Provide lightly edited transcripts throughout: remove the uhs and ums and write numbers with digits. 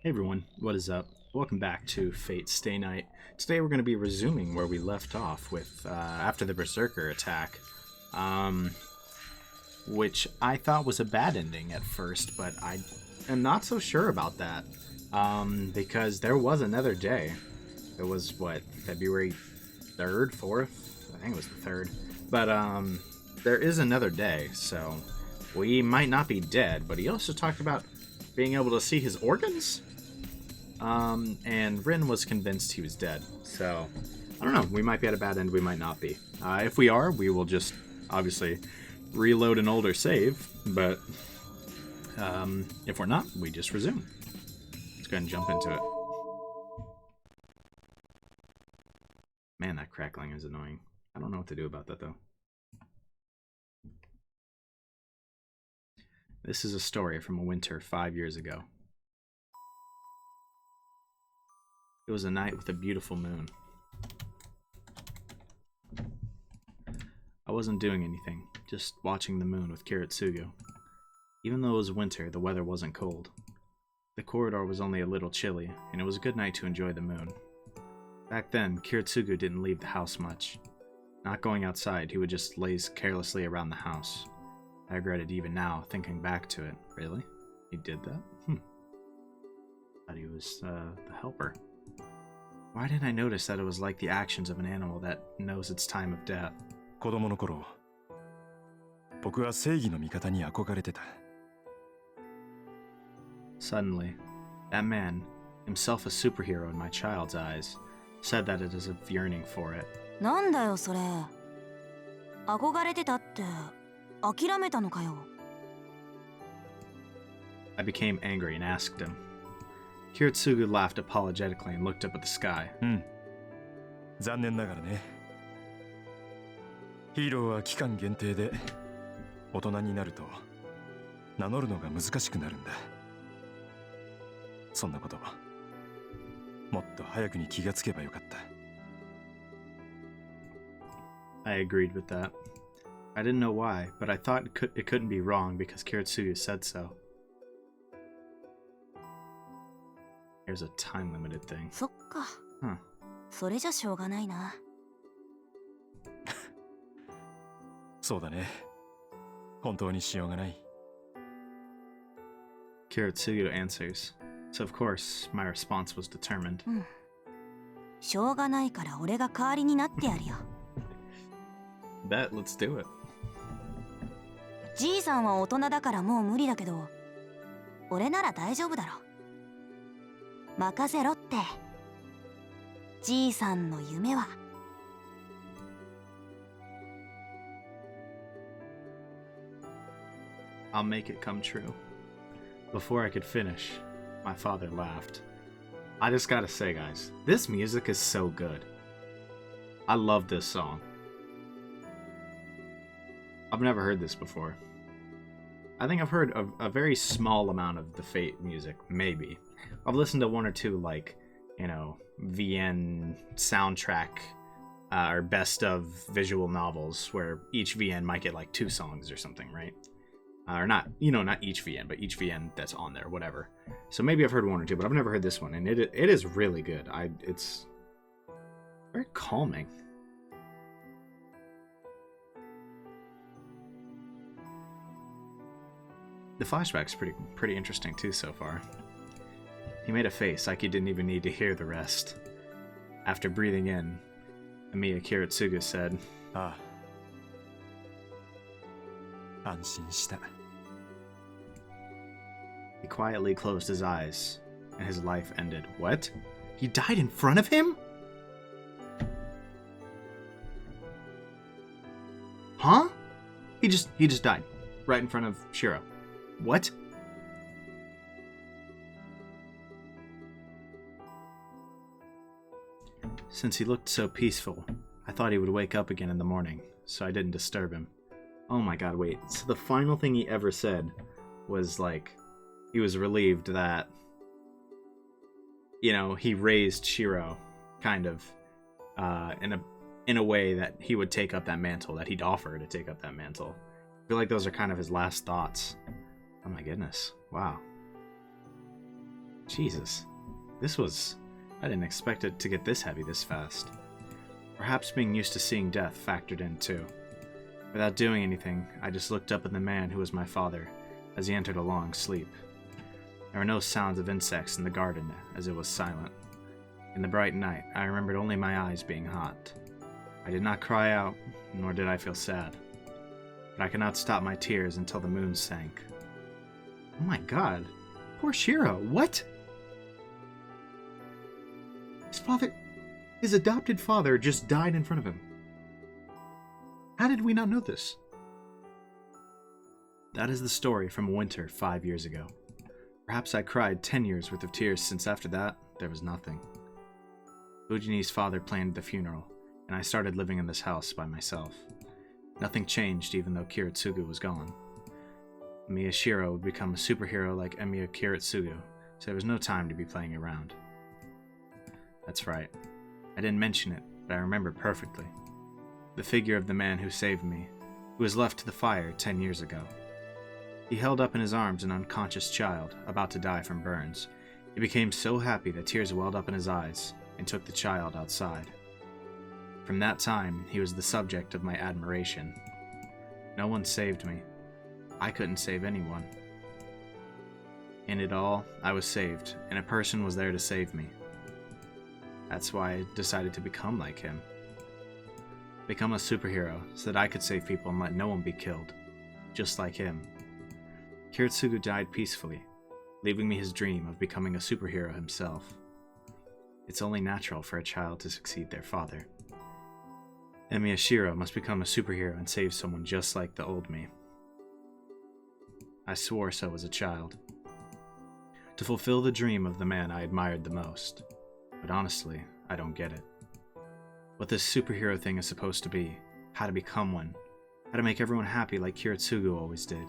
Hey everyone, what is up? Welcome back to Fate Stay Night. Today we're going to be resuming where we left off with after the Berserker attack, which I thought was a bad ending at first, but I am not so sure about that because there was another day. It was what, February 3rd, 4th? I think it was the 3rd, but there is another day, so we might not be dead. But he also talked about being able to see his organs. And Rin was convinced he was dead. So, I don't know. We might be at a bad end. We might not be. If we are, we will just, obviously, reload an older save. But, if we're not, we just resume. Let's go ahead and jump into it. Man, that crackling is annoying. I don't know what to do about that, though. This is a story from a winter 5 years ago. It was a night with a beautiful moon. I wasn't doing anything, just watching the moon with Kiritsugu. Even though it was winter, the weather wasn't cold. The corridor was only a little chilly, and it was a good night to enjoy the moon. Back then, Kiritsugu didn't leave the house much. Not going outside, he would just laze carelessly around the house. I regret it even now, thinking back to it. Really? He did that? Thought he was, the helper. Why didn't I notice that it was like the actions of an animal that knows its time of death? 子供の頃、僕は正義の味方に憧れてた。 Suddenly, that man, himself a superhero in my child's eyes, said that it is a yearning for it. なんだよそれ。憧れてたって諦めたのかよ。I became angry and asked him. Kiritsugu laughed apologetically and looked up at the sky. 残念ながらね。ヒーローは期間限定で、大人になると名乗るのが難しくなるんだ。そんなこと、もっと早くに気がつけばよかった。I agreed with that. I didn't know why, but I thought it couldn't be wrong because Kiritsugu said so. Here's a time-limited thing. そっか。それじゃしょうがないな。そうだね。本当にしようがない。Kiritsugu answers. So of course, my response was determined. しょうがないから俺が代わりになってやるよ。Bet, let's do it. じいさんは大人だからもう無理だけど、俺なら大丈夫だろ。任せろって。じいさんの夢は。I'll make it come true. Before I could finish, my father laughed. I just gotta say, guys, this music is so good. I love this song. I've never heard this before. I think I've heard a very small amount of the Fate music, maybe. I've listened to one or two, like, you know, VN soundtrack or best of visual novels where each VN might get like 2 songs or something, right? Or not, you know, not each VN, but each VN that's on there, whatever. So maybe I've heard 1 or 2, but I've never heard this one, and it is really good. It's very calming. The flashback's pretty interesting too so far. He made a face like he didn't even need to hear the rest. After breathing in, Amiya Kiritsugu said, ああ。安心した。 He quietly closed his eyes, and his life ended. What? He died in front of him? Huh? He just died right in front of Shiro. What? Since he looked so peaceful, I thought he would wake up again in the morning, so I didn't disturb him. Oh my god, wait. So the final thing he ever said was like, he was relieved that, you know, he raised Shiro, kind of, in a way that he would take up that mantle, that he'd offer to take up that mantle. I feel like those are kind of his last thoughts. Oh my goodness. Wow. Jesus. I didn't expect it to get this heavy this fast. Perhaps being used to seeing death factored in too. Without doing anything, I just looked up at the man who was my father as he entered a long sleep. There were no sounds of insects in the garden as it was silent. In the bright night, I remembered only my eyes being hot. I did not cry out, nor did I feel sad. But I could not stop my tears until the moon sank. Oh my god. Poor Shiro. What? His adopted father just died in front of him. How did we not know this? That is the story from winter 5 years ago. Perhaps I cried 10 years worth of tears since after that, there was nothing. Ujini's father planned the funeral, and I started living in this house by myself. Nothing changed even though Kiritsugu was gone. Miyashiro would become a superhero like Emiya Kiritsugu, so there was no time to be playing around. That's right. I didn't mention it, but I remember perfectly. The figure of the man who saved me, who was left to the fire 10 years ago. He held up in his arms an unconscious child, about to die from burns. He became so happy that tears welled up in his eyes, and took the child outside. From that time, he was the subject of my admiration. No one saved me. I couldn't save anyone. In it all, I was saved, and a person was there to save me. That's why I decided to become like him. Become a superhero, so that I could save people and let no one be killed. Just like him. Kiritsugu died peacefully, leaving me his dream of becoming a superhero himself. It's only natural for a child to succeed their father. And Miyashiro must become a superhero and save someone just like the old me. I swore so as a child. To fulfill the dream of the man I admired the most. But honestly, I don't get it. What this superhero thing is supposed to be, how to become one, how to make everyone happy like Kiritsugu always did.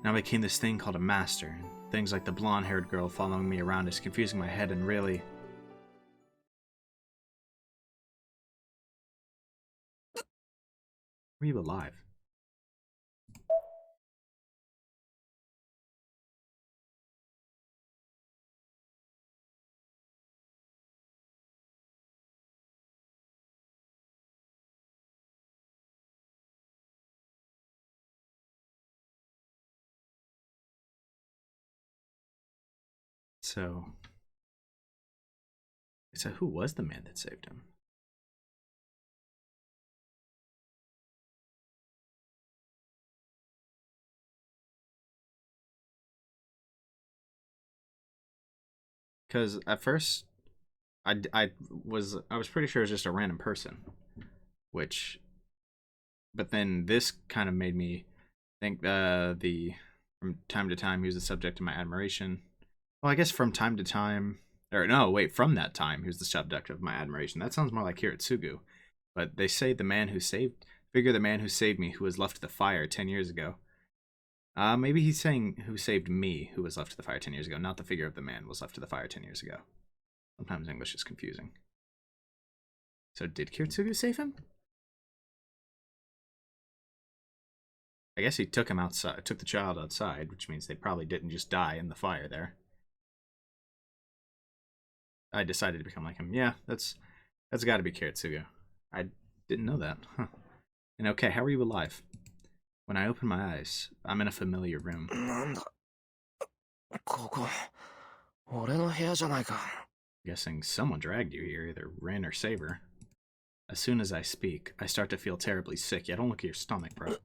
Now I became this thing called a master, and things like the blonde-haired girl following me around is confusing my head and really... Are you alive? So who was the man that saved him? Because at first, I was pretty sure it was just a random person, but then this kind of made me think from time to time he was the subject of my admiration. Well, I guess from time to time, from that time he was the subject of my admiration. That sounds more like Kiritsugu, but they say the man who saved me, who was left to the fire 10 years ago. Maybe he's saying who saved me, who was left to the fire 10 years ago, not the figure of the man was left to the fire 10 years ago. Sometimes English is confusing. So did Kiritsugu save him? I guess he took the child outside, which means they probably didn't just die in the fire there. I decided to become like him. Yeah, that's got to be Kiritsugu. I didn't know that. Huh. And okay, how are you alive? When I open my eyes, I'm in a familiar room. Guessing someone dragged you here, either Rin or Saber. As soon as I speak, I start to feel terribly sick. Yeah, don't look at your stomach, bro.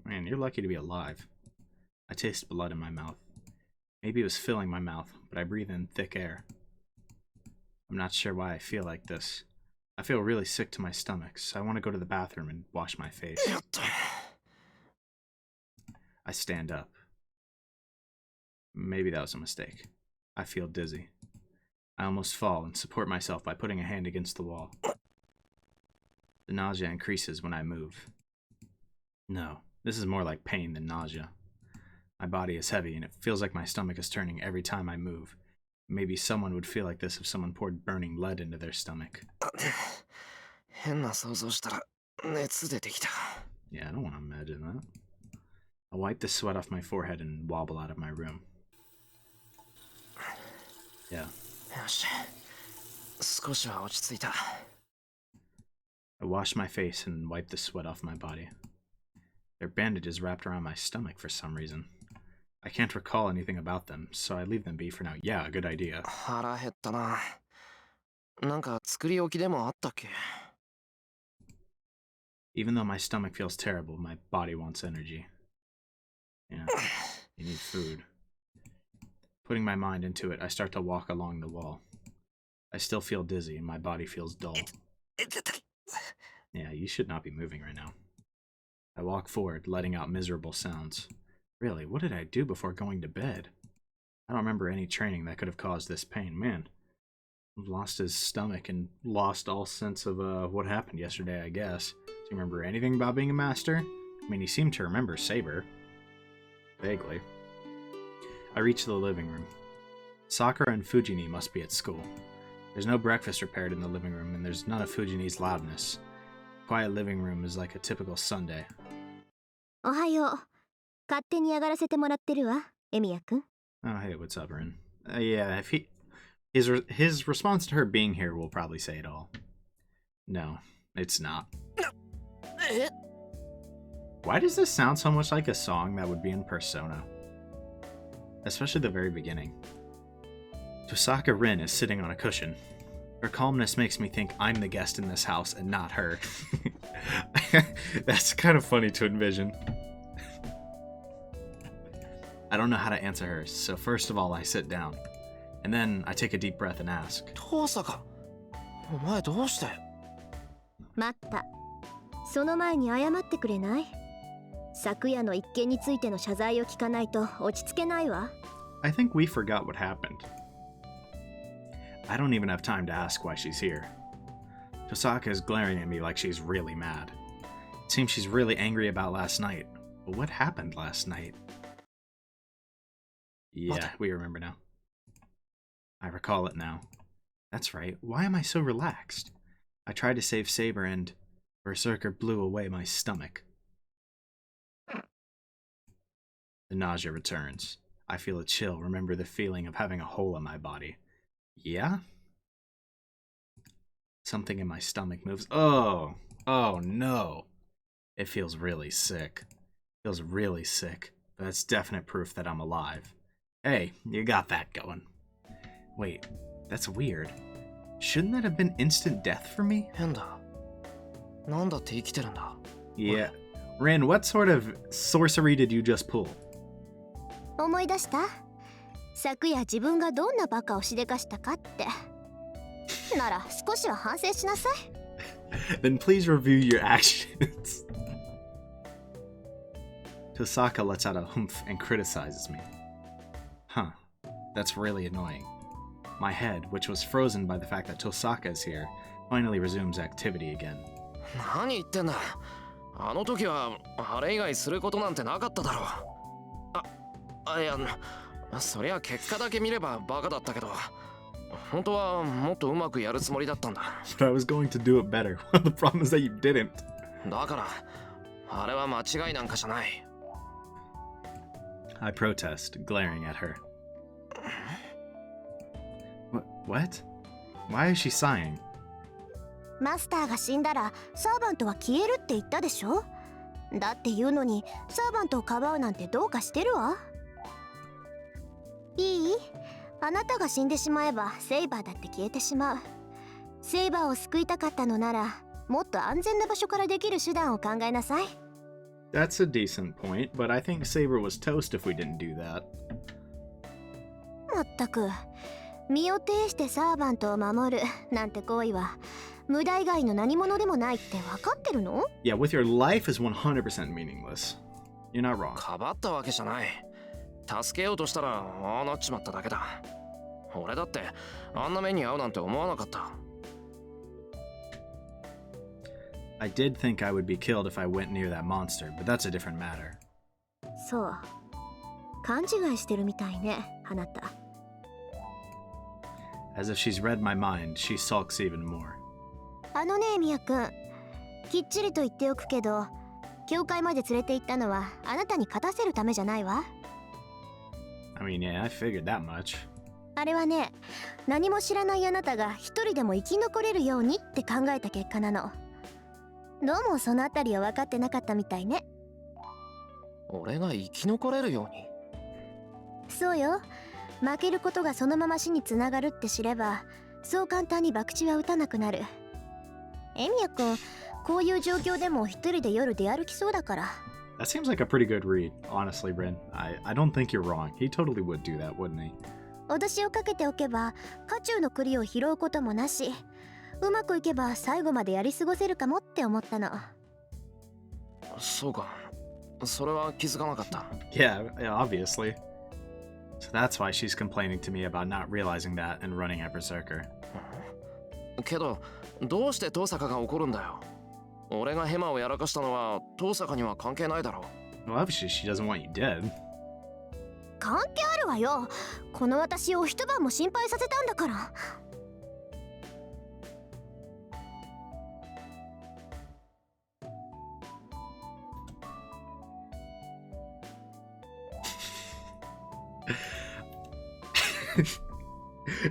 Man, you're lucky to be alive. I taste blood in my mouth. Maybe it was filling my mouth, but I breathe in thick air. I'm not sure why I feel like this. I feel really sick to my stomach, so I want to go to the bathroom and wash my face. I stand up. Maybe that was a mistake. I feel dizzy. I almost fall and support myself by putting a hand against the wall. The nausea increases when I move. No, this is more like pain than nausea. My body is heavy and it feels like my stomach is turning every time I move. Maybe someone would feel like this if someone poured burning lead into their stomach. Yeah, I don't want to imagine that. I wipe the sweat off my forehead and wobble out of my room. Yeah. よし、少しは落ち着いた。I wash my face and wipe the sweat off my body. There are bandages wrapped around my stomach for some reason. I can't recall anything about them, so I leave them be for now. Yeah, good idea. 腹減ったな。なんか作り置きでもあったっけ？ Even though my stomach feels terrible, my body wants energy. Yeah, you need food. Putting my mind into it, I start to walk along the wall. I still feel dizzy and my body feels dull. Yeah, you should not be moving right now. I walk forward, letting out miserable sounds. Really, what did I do before going to bed? I don't remember any training that could have caused this pain. Man, I've lost his stomach and lost all sense of what happened yesterday, I guess. Do you remember anything about being a master? I mean, he seemed to remember Saber. Vaguely. I reach the living room. Sakura and Fujini must be at school. There's no breakfast prepared in the living room, and there's none of Fujini's loudness. Quiet living room is like a typical Sunday. おはよう。勝手に上がらせてもらってるわ、エミヤくん。 Oh, hey, what's up, Rin? Yeah, if his response to her being here will probably say it all. No, it's not. Why does this sound so much like a song that would be in Persona? Especially the very beginning. Tohsaka Rin is sitting on a cushion. Her calmness makes me think I'm the guest in this house and not her. That's kind of funny to envision. I don't know how to answer her, so first of all I sit down. And then I take a deep breath and ask. 遠坂、お前どうして？待った。その前に謝ってくれない？昨夜の一件についての謝罪を聞かないと落ち着けないわ。I think we forgot what happened. I don't even have time to ask why she's here. Tohsaka is glaring at me like she's really mad. It seems she's really angry about last night. But what happened last night? Yeah, we remember now. I recall it now. That's right. Why am I so relaxed? I tried to save Saber and Berserker blew away my stomach. The nausea returns. I feel a chill, remember the feeling of having a hole in my body. Yeah? Something in my stomach moves. Oh no. It feels really sick. Feels really sick. But that's definite proof that I'm alive. Hey, you got that going. Wait, that's weird. Shouldn't that have been instant death for me? 変だ。なんだって生きてるんだ。Yeah. Rin, what sort of sorcery did you just pull? 思い出した？昨夜自分がどんなバカをしでかしたかって。なら少しは反省しなさい。Then please review your actions. Tohsaka lets out a humph and criticizes me. Huh, that's really annoying. My head, which was frozen by the fact that Tohsaka is here, finally resumes activity again. 何言ってんだ。あの時はあれ以外することなんてなかっただろう。いや、そりゃ結果だけ見ればバカだったけど、本当はもっとうまくやるつもりだったんだ。But I was going to do it better. The problem is that you didn't. だからあれは間違いなんかじゃない。I protest, glaring at her. What? Why is she sighing? マスターが死んだらサーバントは消えるって言ったでしょ？だって言うのにサーバントをかばうなんてどうかしてるわ。いい？あなたが死んでしまえばセイバーだって消えてしまう。セイバーを救いたかったのならもっと安全な場所からできる手段を考えなさい。That's a decent point, but I think Saber was toast if we didn't do that. まったく身を挺してサーバントを守るなんて行為は無駄以外の何者でもないって分かってるの？ Yeah, with your life is 100% meaningless. You're not wrong. かばったわけじゃない。助けようとしたらああなっちまっただけだ。俺だってあんな目に遭うなんて思わなかった。I did think I would be killed if I went near that monster, but that's a different matter. そう。勘違いしてるみたいね、あなた。As if she's read my mind, she sulks even more. あのね、ミヤくん。きっちりと言っておくけど、教会まで連れて行ったのはあなたに勝たせるためじゃないわ。 I mean, yeah, I figured that much. あれはね、何も知らないあなたが一人でも生き残れるようにって考えた結果なの。どうもそのあたりは分かってなかったみたいね。俺が生き残れるように。そうよ。負けることがそのまま死につながるって知れば、そう簡単に博打は打たなくなる。エミヤ君、こういう状況でも一人で夜出歩きそうだから。That seems like a pretty good read, honestly, Bryn. I don't think you're wrong. He totally would do that, wouldn't he? 脅しをかけておけば家中の栗を拾うこともなし、うまくいけば最後までやり過ごせるかもって思ったの。そうか。それは気づかなかった。Yeah, obviously. So that's why she's complaining to me about not realizing that and running at Berserker. けど、どうして遠坂が怒るんだよ。俺がヘマをやらかしたのは遠坂には関係ないだろう。Well, obviously she doesn't want you dead. 関係あるわよ。この私を一晩も心配させたんだから。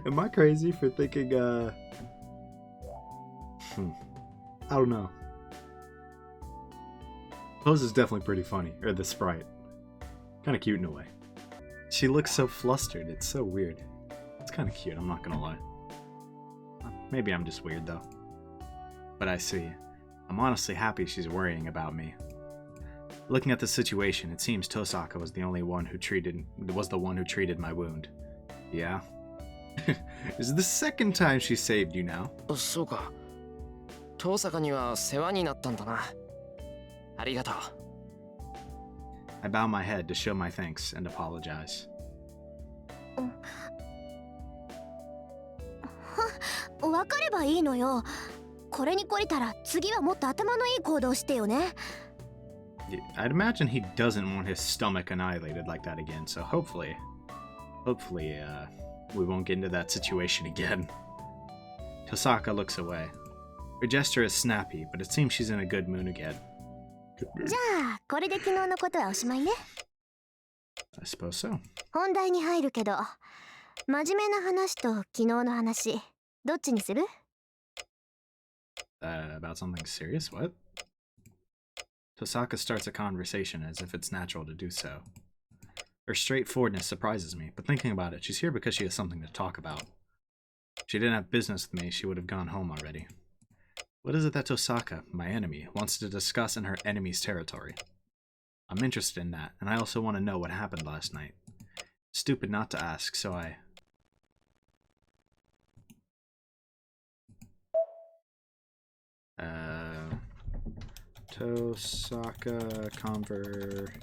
Am I crazy for thinking, I don't know. Pose is definitely pretty funny, or the sprite. Kind of cute in a way. She looks so flustered, it's so weird. It's kind of cute, I'm not gonna lie. Maybe I'm just weird though. But I see. I'm honestly happy she's worrying about me. Looking at the situation, it seems Tohsaka was the one who treated my wound. Yeah? This is the second time she saved you now. そうか。遠坂には世話になったんだな。ありがとう。I bow my head to show my thanks and apologize. わかればいいのよ。これに懲りたら次はもっと頭のいい行動してよね。I'd imagine he doesn't want his stomach annihilated like that again, so hopefully, we won't get into that situation again. Tohsaka looks away. Her gesture is snappy, but it seems she's in a good mood again. じゃあこれで昨日のことはおしまいね。 I suppose so. 本題に入るけど、真面目な話と昨日の話、どっちにする？ About something serious? What? Tohsaka starts a conversation as if it's natural to do so. Her straightforwardness surprises me, but thinking about it, she's here because she has something to talk about. If she didn't have business with me, she would have gone home already. What is it that Tohsaka, my enemy, wants to discuss in her enemy's territory? I'm interested in that, and I also want to know what happened last night. Stupid not to ask, so I... Tohsaka conversation.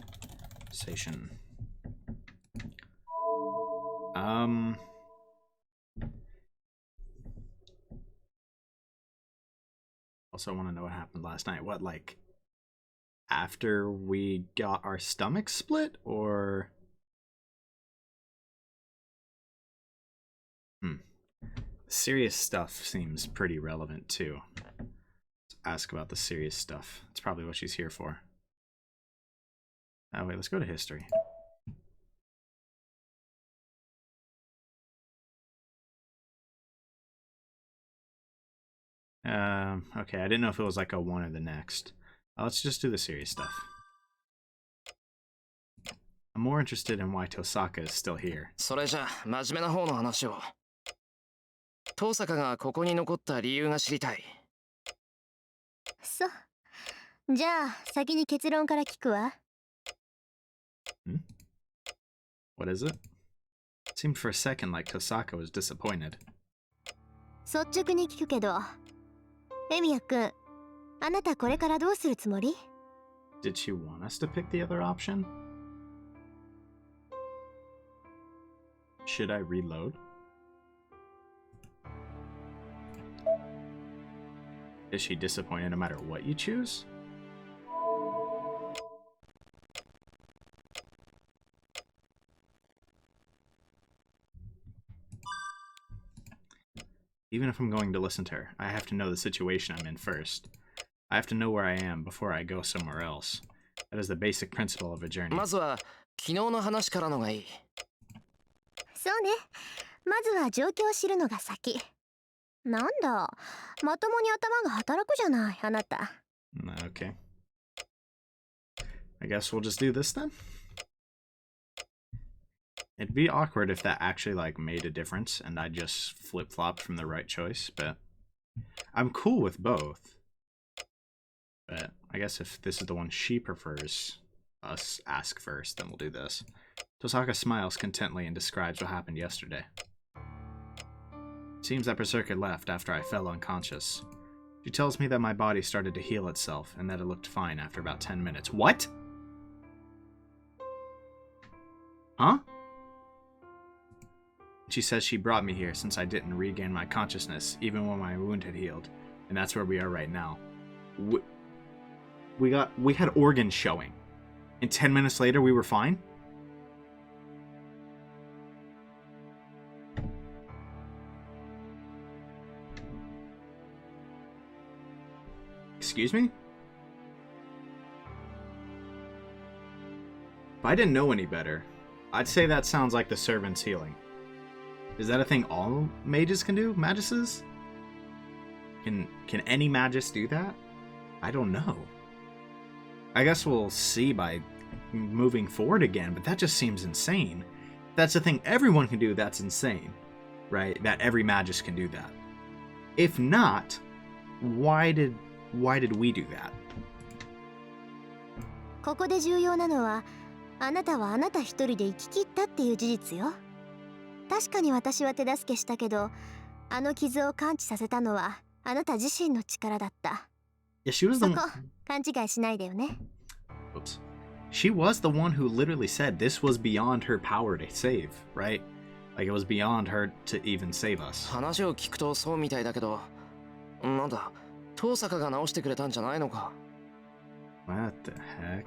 Also want to know what happened last night. What, like, after we got our stomachs split, or... Serious stuff seems pretty relevant, too. Let's ask about the serious stuff. That's probably what she's here for. Oh, wait, let's go to history. Okay, I didn't know if it was like a one or the next. Let's just do the serious stuff. I'm more interested in why Tohsaka is still here. それじゃあ真面目な方の話を。遠坂がここに残った理由が知りたい。そう。じゃあ先に結論から聞くわ。What is it? It seemed for a second like Tohsaka was disappointed. 率直に聞くけど、エミヤ君、あなたこれからどうするつもり？ Did she want us to pick the other option? Should I reload? Is she disappointed no matter what you choose? Even if I'm going to listen to her, I have to know the situation I'm in first. I have to know where I am before I go somewhere else. That is the basic principle of a journey. まずは昨日の話からのがいい。そうね。まずは状況を知るのが先。なんだ、まともに頭が働くじゃない、あなた。Okay. I guess we'll just do this then? It'd be awkward if that actually, like, made a difference and I just flip-flopped from the right choice, but I'm cool with both. But I guess if this is the one she prefers us ask first, then we'll do this. Tohsaka smiles contently and describes what happened yesterday. It seems that Berserker left after I fell unconscious. She tells me that my body started to heal itself and that it looked fine after about 10 minutes. What? Huh? She says she brought me here since I didn't regain my consciousness even when my wound had healed, and that's where we are right now. We had organs showing, and 10 minutes later we were fine? Excuse me? If I didn't know any better, I'd say that sounds like the servant's healing. Is that a thing all mages can do? Maguses? Can any magus do that? I don't know. I guess we'll see by moving forward again, but that just seems insane. That's a thing everyone can do, that's insane. Right? That every magus can do that. If not, why did we do that? ここで重要なのは、あなたはあなた一人で生き切ったっていう事実よ。確かに私は手助けしたけど、あの傷を完治させたのはあなた自身の力だった。Yeah, she was the one. そこ、勘違いしないでよね。Oops. She was the one who literally said this was beyond her power to save, right? Like it was beyond her to even save us. 話を聞くとそうみたいだけど、なんだ、遠坂が直してくれたんじゃないのか。What the heck?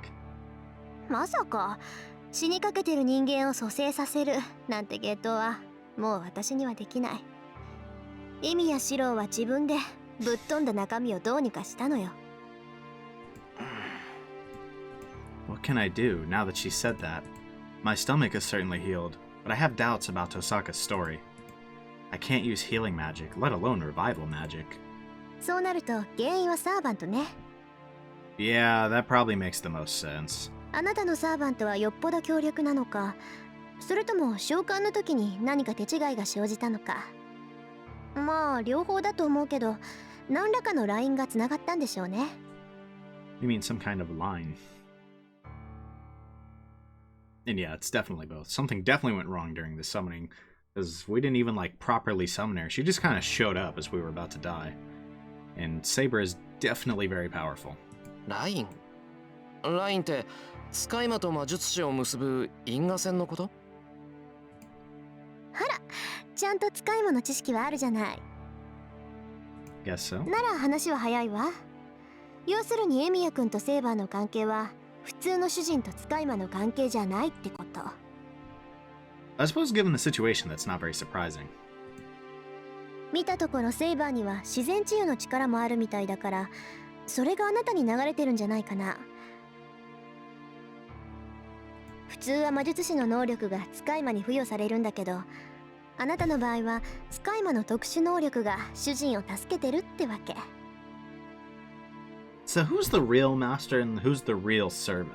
まさか死にかけてる人間を蘇生させるなんて芸当はもう私にはできない。意味や四郎は自分でぶっ飛んだ中身をどうにかしたのよ。What can I do now that she said that? My stomach is certainly healed, but I have doubts about Tohsaka's story. I can't use healing magic, let alone revival magic. そうなると原因はサーバントね。Yeah, that probably makes the most sense. あなたのサーバントはよっぽど強力なのか、それとも召喚の時に何か手違いが生じたのか。まあ両方だと思うけど、何らかのラインがつながったんでしょうね。You mean some kind of line? And yeah, it's definitely both. Something definitely went wrong during the summoning, because we didn't even like properly summon her. She just kind of showed up as we were about to die. And Saber is definitely very powerful. ラインって使い魔と魔術師を結ぶ因果線のこと？あら、ちゃんと使い魔の知識はあるじゃない。Guess so. なら話は早いわ。要するにエミヤ君とセイバーの関係は普通の主人と使い魔の関係じゃないってこと。I suppose given the situation, that's not very surprising. 見たところセイバーには自然治癒の力もあるみたいだから、それがあなたに流れてるんじゃないかな。普通は魔術師の能力が使い魔に付与されるんだけど、あなたの場合は使い魔の特殊能力が主人を助けてるってわけ。So who's the real master and who's the real servant?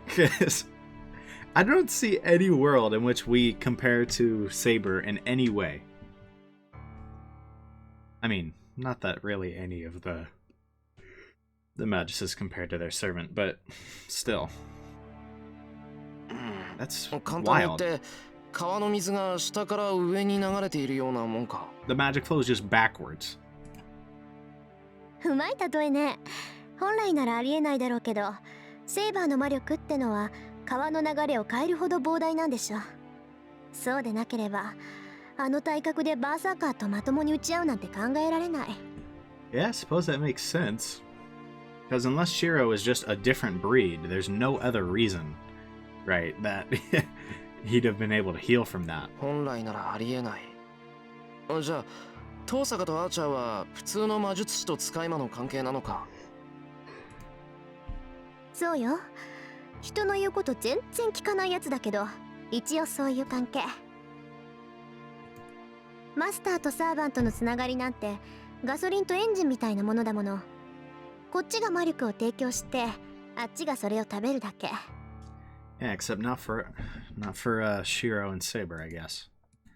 Because I don't see any world in which we compare to Saber in any way. I mean, not that really any of the maguses compared to their servant, but still. That's 簡単に言っ wild. て川の水が下から上に流れているようなもんか。 The magic flows just backwards. うまい例えね。本来ならありえないだろうけど、セイバーの魔力ってのは川の流れを変えるほど膨大なんでしょ。そうでなければあの体格でバーサーカーとまともに打ち合うなんて考えられない。 Yeah, I suppose that makes sense. Because unless Shiro is just a different breed, there's no other reason, right, that he'd have been able to heal from that. 本来ならありえない。じゃあトーサカとアーチャーは普通の魔術師と使い魔の関係なのか。そうよ。人の言うこと全然聞かないやつだけど、一応そういう関係。マスターとサーバントのつながりなんてガソリンとエンジンみたいなものだもの。こっちが魔力を提供してあっちがそれを食べるだけ。 Yeah, except not for Shiro and Saber, I guess.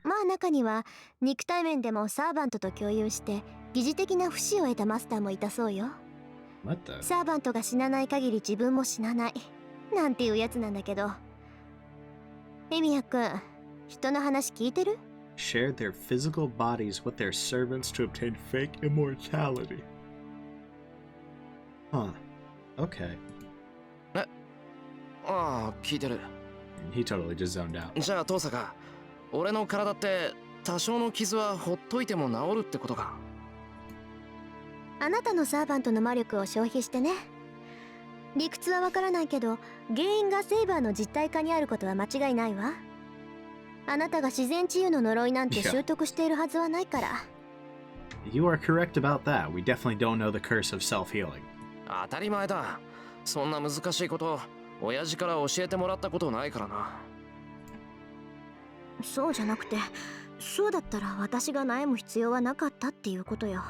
まあ中には肉体面でもサーバントと共有して疑似的な不死を得たマスターもいたそうよ。 What the? サーバントが死なない限り自分も死なないなんていうやつなんだけど。エミヤくん、人の話聞いてる？ Shared their physical bodies with their servants to obtain fake immortality. Huh. Okay. ああ、聞いてる。 And he totally just zoned out. じゃあトーサカ、俺の体って多少の傷はほっといても治るってことか。あなたのサーバントの魔力を消費してね。理屈はわからないけど原因がセイバーの実体化にあることは間違いないわ。あなたが自然治癒の呪いなんて習得しているはずはないから。 You are correct about that. We definitely don't know the curse of self-healing. 当たり前だ。そんな難しいこと親父から教えてもらったことないからな。そうじゃなくて、そうだったら私が悩む必要はなかったっていうことよ。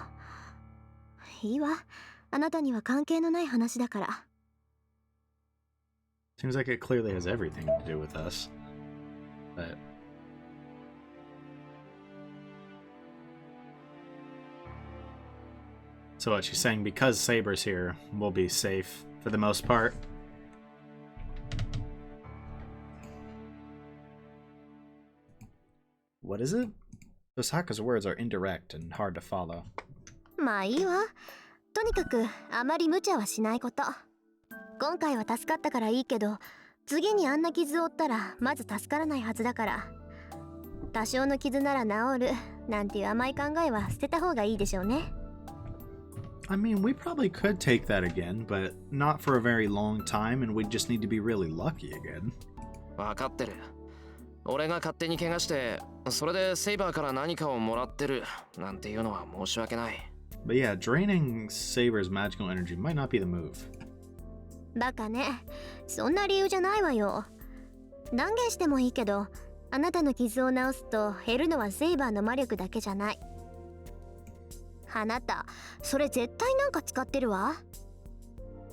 いいわ、あなたには関係のない話だから。 Seems like it clearly has everything to do with us. But so what she's saying, because Saber's here, we'll be safe for the most part. What is it? Tosaka's words are indirect and hard to follow. まあいいわ。とにかくあまり無茶はしないこと。今回は助かったからいいけど、次にあんな傷を負ったらまず助からないはずだから。多少の傷なら治るなんていう甘い考えは捨てた方がいいでしょうね。 I mean, we probably could take that again, but not for a very long time, and we'd just need to be really lucky again. 分かってる。俺が勝手に怪我して、それでセイバーから何かをもらってるなんていうのは申し訳ない。But yeah, draining Saber's magical energy might not be the move. バカね、そんな理由じゃないわよ。断言してもいいけど、あなたの傷を治すと減るのはセイバーの魔力だけじゃない。あなた、それ絶対なんか使ってるわ。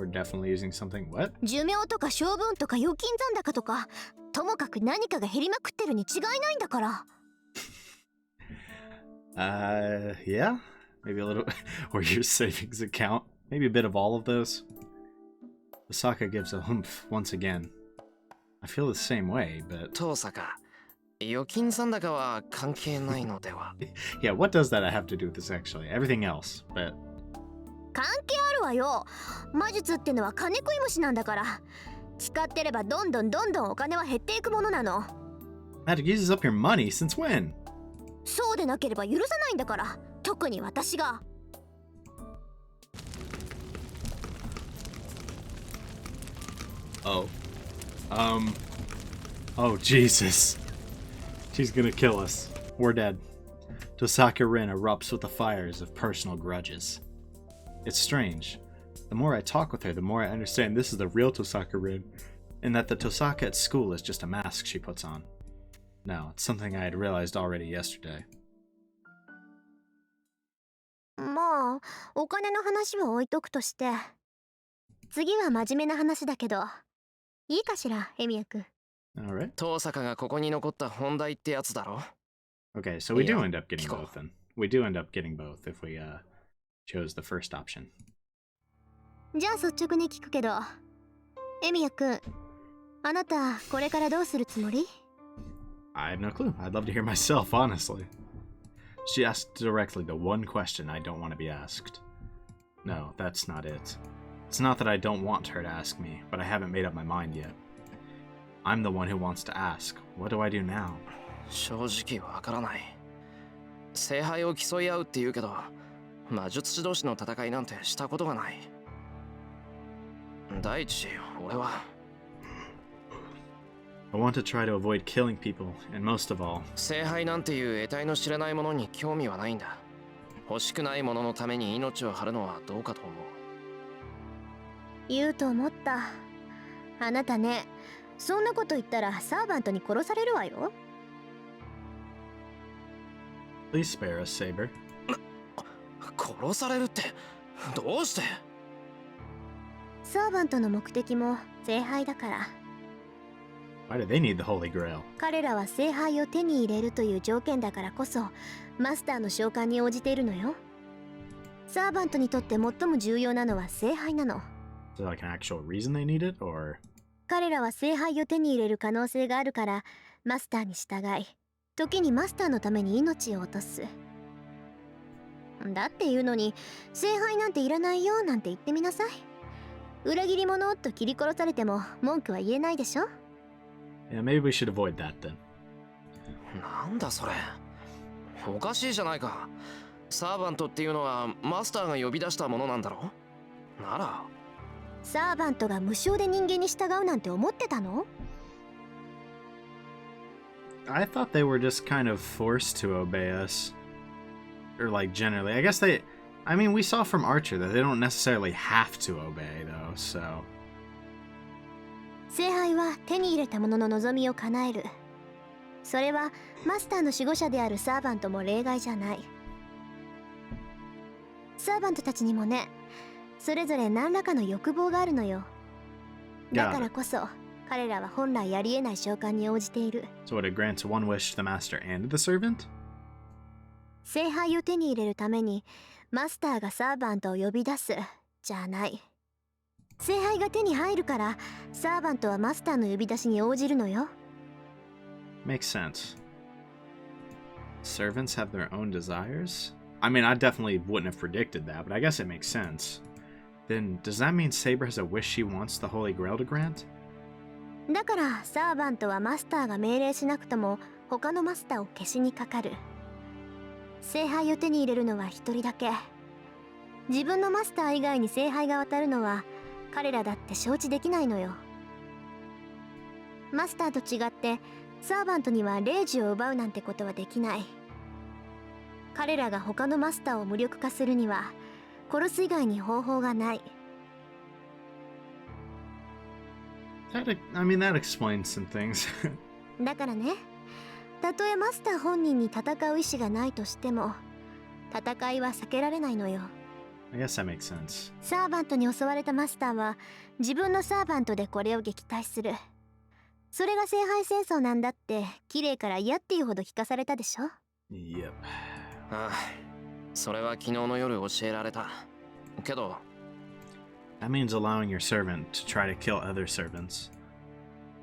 We're definitely using something. What? 寿命とか勝負運とか預金残高とか、ともかく何かが減りまくってるに違いないんだから。Yeah, maybe a little, or your savings account, maybe a bit of all of those. Tohsaka gives a humph once again. I feel the same way, but トーサカ、預金残高は関係ないのでは。yeah, what does that have to do with this actually? Everything else, but 関係あるわよ。魔術ってのは金食い虫なんだから。使ってればどんどんお金は減っていくものなの。 magic uses up your money since when? そうでなければ許さないんだから。特に私が。 Oh. Oh, Jesus. She's gonna kill us. We're dead. Tohsaka Rin erupts with the fires of personal grudges. It's strange. The more I talk with her, the more I understand this is the real Tohsaka Rin, and that the Tohsaka at school is just a mask she puts on. No, it's something I had realized already yesterday. まあ、お金の話は置いとくとして。次は真面目な話だけど。いいかしら、エミヤ君。Alright. トーサカがここに残った本題ってやつだろ。 Okay, so we do Yeah, end up getting Kiko. both then. We do end up getting both if we chose the first option. じゃあ率直に聞くけど、エミヤ君、あなたこれからどうするつもり？ I have no clue. I'd love to hear myself, honestly. She asked directly the one question I don't want to be asked. No, that's not it. It's not that I don't want her to ask me, but I haven't made up my mind yet. I'm the one who wants to ask. What do I do now? 正直わからない。聖杯を競い合うって言うけど、魔術師同士の戦いなんてしたことがない。第一、俺は I want to try to avoid killing people, and most of all, 聖杯なんていう得体の知れないものに興味はないんだ。欲しくないもののために命を張るのはどうかと思う。言うと思った。あなたね、そんなこと言ったらサーバントに殺されるわよ。Please spare us, Saber. 殺されるってどうして？サーバントの目的も聖杯だから。Why do they need the Holy Grail? 彼らは聖杯を手に入れるという条件だからこそマスターの召喚に応じているのよ。サーバントにとって最も重要なのは聖杯なの。Is there like an actual reason they need it, or? 彼らは聖杯を手に入れる可能性があるからマスターに従い、時にマスターのために命を落とす。だっていうのに聖杯なんていらないよなんて言ってみなさい。裏切り者と切り殺されても文句は言えないでしょ。Yeah, maybe we should avoid that then. なんだそれ、おかしいじゃないか。サーバントっていうのはマスターが呼び出したものなんだろ。ならサーバントが無償で人間に従うなんて思ってたの？ I thought they were just kind of forced to obey us. Or like generally. I guess they... I mean, we saw from Archer that they don't necessarily have to obey, though, so... 聖杯は手に入れた者の望みを叶える。それはマスターの守護者であるサーバントも例外じゃない。サーバントたちにもね、それぞれ何らかの欲望があるのよ。だからこそ彼らは本来ありえない召喚に応じている。So what, it grants one wish to the master and the servant? 聖杯を手に入れるためにマスターがサーバントを呼び出すじゃない。聖杯が手に入るからサーバントはマスターの呼び出しに応じるのよ。Makes sense. Servants have their own desires? I mean, I definitely wouldn't have predicted that, but I guess it makes sense. Then, does that mean Saber has a wish she wants the Holy Grail to grant? だからサーバントはマスターが命令しなくとも他のマスターを消しにかかる。聖杯を手に入れるのは一人だけ。自分のマスター以外に聖杯が渡るのは彼らだって承知できないのよ。マスターと違ってサーバントには霊樹を奪うなんてことはできない。彼らが他のマスターを無力化するには殺す以外に方法がない。I mean, that explains some things. だからね、たとえマスター本人に戦う意志がないとしても戦いは避けられないのよ。I guess that makes sense. サーバントに襲われたマスターは自分のサーバントでこれを撃退する。それが聖杯戦争なんだって綺麗から嫌っていうほど聞かされたでしょ。 Yep. ああ、それは昨日の夜教えられたけど。That means allowing your servant to try to kill other servants.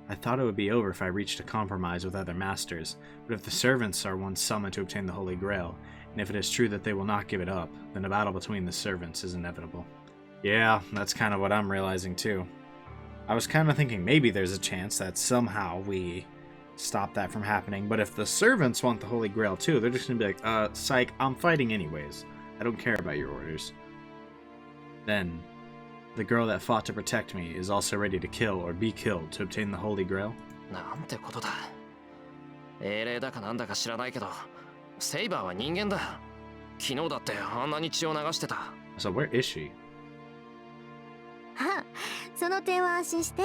I thought it would be over if I reached a compromise with other masters, but if the servants are ones summoned to obtain the Holy Grail, and if it is true that they will not give it up, then a battle between the servants is inevitable. Yeah, that's kind of what I'm realizing too. I was kind of thinking maybe there's a chance that somehow we stop that from happening, but if the servants want the Holy Grail too, they're just gonna be like, psych, I'm fighting anyways. I don't care about your orders. Then, the girl that fought to protect me is also ready to kill or be killed to obtain the Holy Grail? なんてことだ。英霊だかなんだか知らないけど、セイバーは人間だ。昨日だってあんなに血を流してた。So where is she? あ、その点は安心して。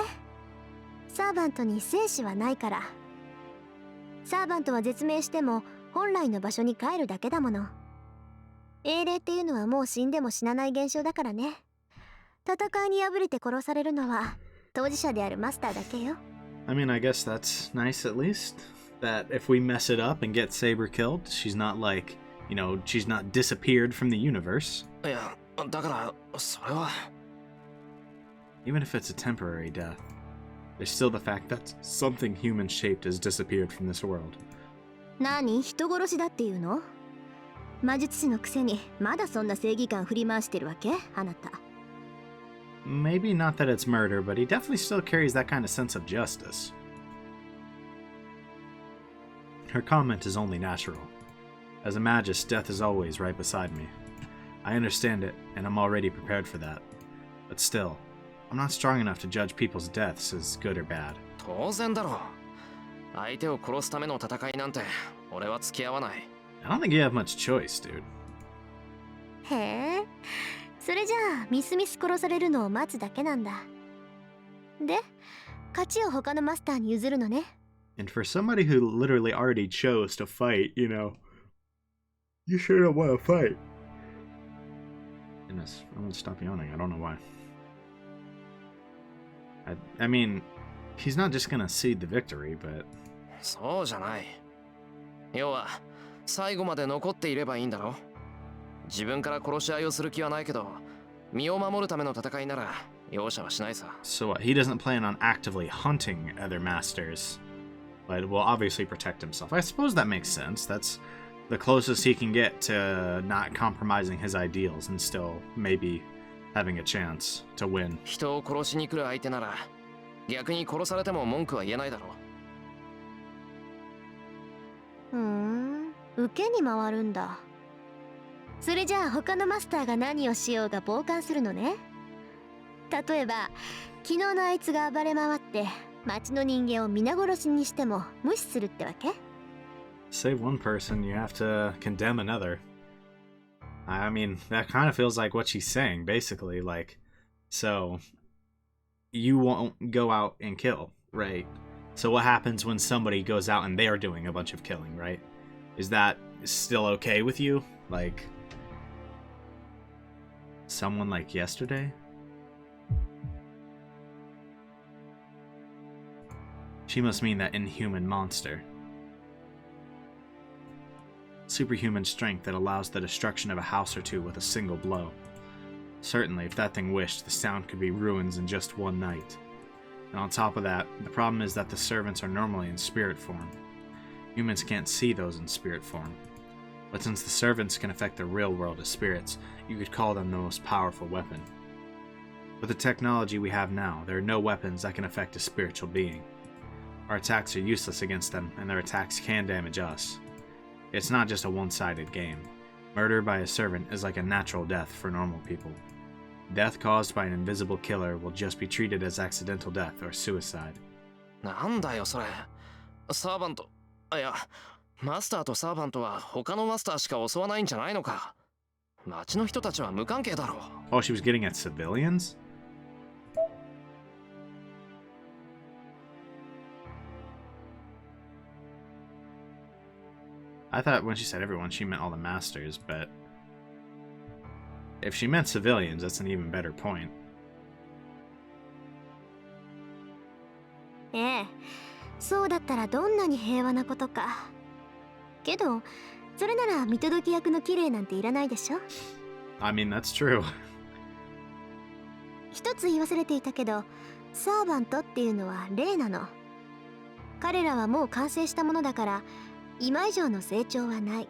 サーバントに生死はないから。サーバントは絶命しても本来の場所に帰るだけだもの。英霊っていうのはもう死んでも死なない現象だからね。戦いに敗れて殺されるのは当事者であるマスターだけよ。I mean, I guess that's nice at least. That if we mess it up and get Saber killed, she's not like, you know, she's not disappeared from the universe. いや、だからそれは。Even if it's a temporary death, there's still the fact that something human-shaped has disappeared from this world. 何？人殺しだっていうの？魔術師のくせにまだそんな正義感振り回してるわけ？あなた。Maybe not that it's murder, but he definitely still carries that kind of sense of justice. Her comment is only natural. As a magus, death is always right beside me. I understand it, and I'm already prepared for that. But still, I'm not strong enough to judge people's deaths as good or bad. 当然だろう。相手を殺すための戦いなんて俺は付き合わない。I don't think you have much choice, dude. へえ、それじゃあミスミス殺されるのを待つだけなんだ。で、勝ちを他のマスターに譲るのね。 And for somebody who literally already chose to fight, you know, you sure don't want to fight. Goodness, I won't stop yawning. I don't know why. I mean, he's not just gonna cede the victory, but... そうじゃない。要は最後まで残っていればいいんだろ。自分から殺し合いをする気はないけど、身を守るための戦いなら容赦はしないさ。 So what, he doesn't plan on actively hunting other masters, but will obviously protect himself. I suppose that makes sense. That's the closest he can get to not compromising his ideals and still maybe having a chance to win. 人を殺しに来る相手なら逆に殺されても文句は言えないだろう。受けに回るんだ。それじゃあ他のマスターが何をしようが傍観するのね。例えば昨日のあいつが暴れ回って町の人間を皆殺しにしても無視するってわけ？ Save one person, you have to condemn another. I mean, that kind of feels like what she's saying, basically. Like, so you won't go out and kill, right? So what happens when somebody goes out and they're doing a bunch of killing, right? Is that still okay with you? Like, someone like yesterday? She must mean that inhuman monster. Superhuman strength that allows the destruction of a house or two with a single blow. Certainly, if that thing wished, the sound could be ruins in just one night. And on top of that, the problem is that the servants are normally in spirit form. Humans can't see those in spirit form. But since the servants can affect the real world as spirits, you could call them the most powerful weapon. With the technology we have now, there are no weapons that can affect a spiritual being. Our attacks are useless against them, and their attacks can damage us. It's not just a one-sided game. Murder by a servant is like a natural death for normal people. Death caused by an invisible killer will just be treated as accidental death or suicide. なんだよそれ。サーバント、いや、マスターとサーバントは他のマスターしか襲わないんじゃないのか。町の人たちは無関係だろう。Oh, she was getting at civilians? I thought when she said everyone, she meant all the masters, but if she meant civilians, that's an even better point. ええ、そうだったらどんなに平和なことか。けど、それなら見届け役の綺麗なんていらないでしょ。I mean, that's true. 一つ言い忘れていたけど、サーバントっていうのは霊なの。彼らはもう完成したものだから、今以上の成長はない。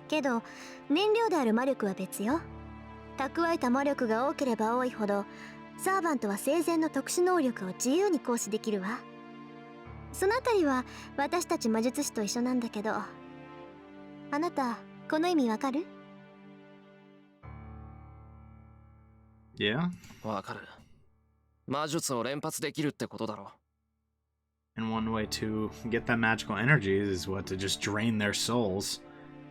けど燃料である魔力は別よ。蓄えた魔力が多ければ多いほどサーバントは生前の特殊能力を自由に行使できるわ。そのあたりは私たち魔術師と一緒なんだけど、あなたこの意味わかる？ Yeah? わかる。魔術を連発できるってことだろう。And one way to get that magical energy is what, to just drain their souls,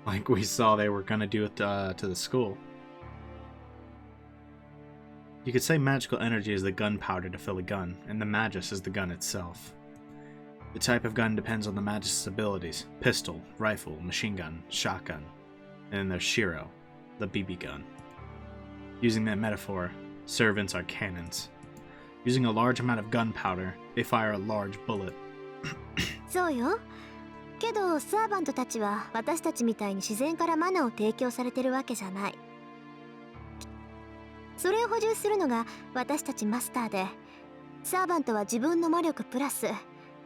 like we saw they were gonna do it to the school. You could say magical energy is the gunpowder to fill a gun, and the magus is the gun itself. The type of gun depends on the magus's abilities: pistol, rifle, machine gun, shotgun, and then there's Shiro, the BB gun. Using that metaphor, servants are cannons. Using a large amount of gunpowder, they fire a large bullet. そうよ。けどサーバントたちは私たちみたいに自然からマナを提供されてるわけじゃない。それを補充するのが私たちマスターで、サーバントは自分の魔力プラス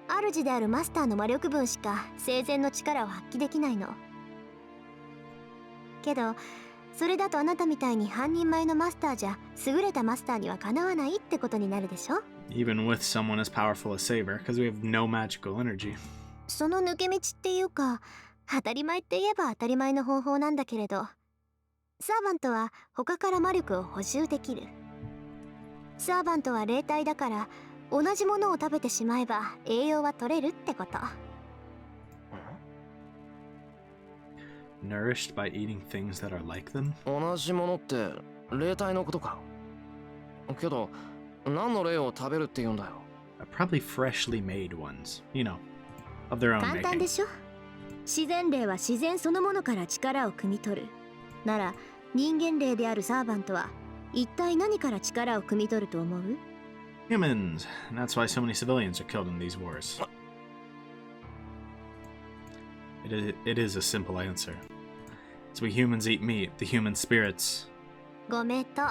主であるマスターの魔力分しか生前の力を発揮できないの。けどそれだとあなたみたいに半人前のマスターじゃ優れたマスターにはかなわないってことになるでしょ。 Even with someone as powerful as Saber, because we have no magical energy. その抜け道っていうか、当たり前って言えば当たり前の方法なんだけれど、サーバントは他から魔力を補充できる。サーバントは霊体だから同じものを食べてしまえば栄養は取れるってこと。Nourished by eating things that are like them? 同じものって霊体のことか。けど何の霊を食べるって言うんだよ。Probably freshly made ones, you know, of their own 簡単で making. しょ。自然霊は自然そのものから力を汲み取る。なら人間霊であるサーバントは一体何から力を汲み取ると思う？ Humans. And that's why so many civilians are killed in these wars. It is a simple answer. As we humans eat meat, the human spirits. ごめんと。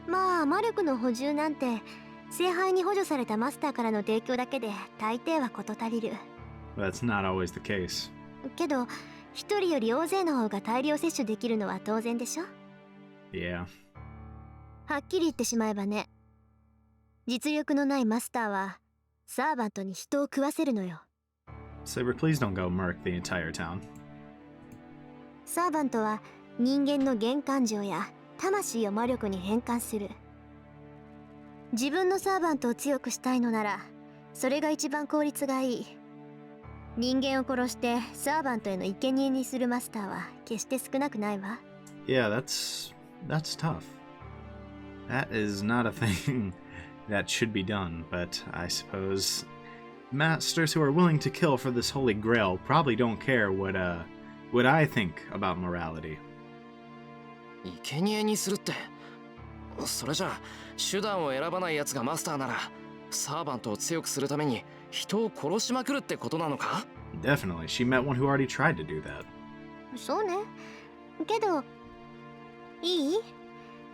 まあ魔力の補充なんて聖杯に補助されたマスターからの提供だけで大抵は事足りる。That's not always the case. けど一人より大勢の方が大量摂取できるのは当然でしょ。 Yeah. はっきり言ってしまえばね、実力のないマスターはサーバントに人を食わせるのよ。 Saber, please don't go murk the entire town. サーバントは人間の原感情や魂を魔力に変換する。自分のサーバントを強くしたいのならそれが一番効率がいい。人間を殺してサーバントへの生贄にするマスターは決して少なくないわ。 Yeah, that's tough. That is not a thing that should be done, but I suppose masters who are willing to kill for this holy grail probably don't care what I think about morality. 生贄にするって、それじゃあ手段を選ばないやつがマスターならサーバントを強くするために人を殺しまくるってことなのか？ Definitely, she met one who already tried to do that. そうね。けどいい？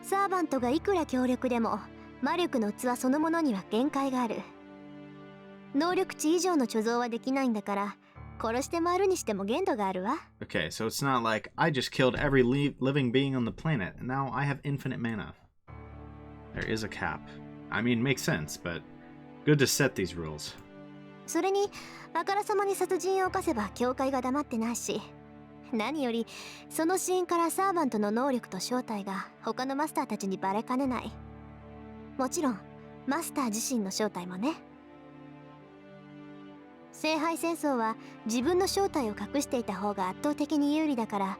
サーバントがいくら強力でも魔力の器そのものには限界がある。能力値以上の貯蔵はできないんだから殺して回るにしても限度があるわ。 Okay, so it's not like I just killed every living being on the planet and now I have infinite mana. There is a cap. I mean, makes sense, but good to set these rules. それにあからさまに殺人を犯せば教会が黙ってないし、何よりそのシーンからサーバントの能力と正体が他のマスターたちにバレかねない。もちろんマスター自身の正体もね。聖杯戦争は自分の正体を隠していた方が圧倒的に有利だから、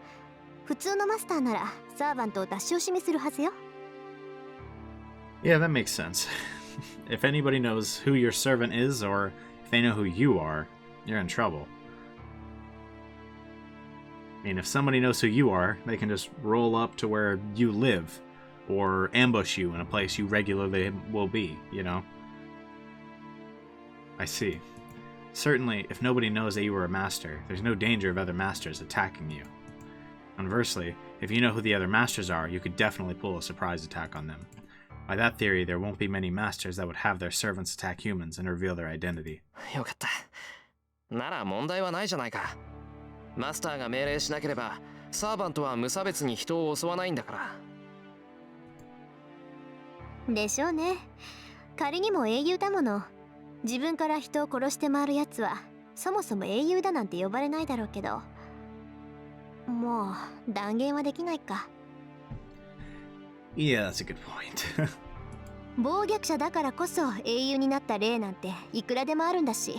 普通のマスターならサーバントを出し惜しみするはずよ。 Yeah, that makes sense. If anybody knows who your servant is, or if they know who you are, you're in trouble. I mean, if somebody knows who you are, they can just roll up to where you live, or ambush you in a place you regularly will be, you know? I see. Certainly, if nobody knows that you were a master, there's no danger of other masters attacking you. Conversely, if you know who the other masters are, you could definitely pull a surprise attack on them. By that theory, there won't be many masters that would have their servants attack humans and reveal their identity. よかった。なら問題はないじゃないか。マスターが命令しなければサーバントは無差別に人を襲わないんだから。でしょうね。仮にも英雄だもの。自分から人を殺して回るやつはそもそも英雄だなんて呼ばれないだろうけど、もう断言はできないか。Yeah, that's a good point. 暴虐者だからこそ英雄になった例なんていくらでもあるんだし。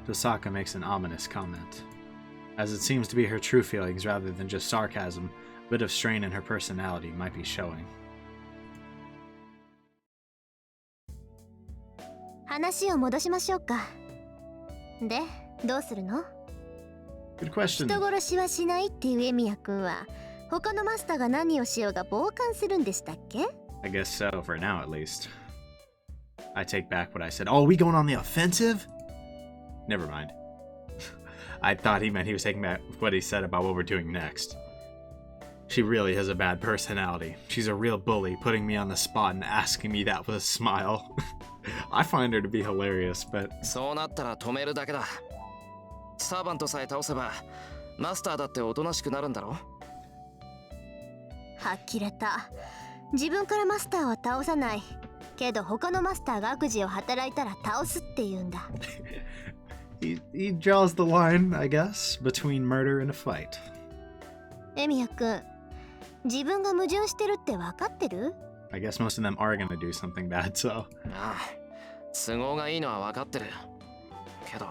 Tohsaka makes an ominous comment. As it seems to be her true feelings rather than just sarcasm, a bit of strain in her personality might be showing. 話を戻しましょうか。で、どうするの？ Good question. 人殺しはしないっていうエミヤ君は他のマスターが何をしようが傍観するんでしたっけ？ I guess so, for now at least. I take back what I said. Oh, are we going on the offensive? Never mind. I thought he meant he was taking back what he said about what we're doing next. She really has a bad personality. She's a real bully, putting me on the spot and asking me that with a smile. I find her to be hilarious, but... そうなったら止めるだけだ。サーバントさえ倒せばマスターだっておとなしくなるんだろ。はっきれた。自分からマスターは倒さない。けど他のマスターが悪事を働いたら倒すって言うんだ。he draws the line, I guess, between murder and a fight. エミヤ君、自分が矛盾してるって分かってる？ I guess most of them are gonna do something bad, so... ああ、都合がいいのは分かってる。けど、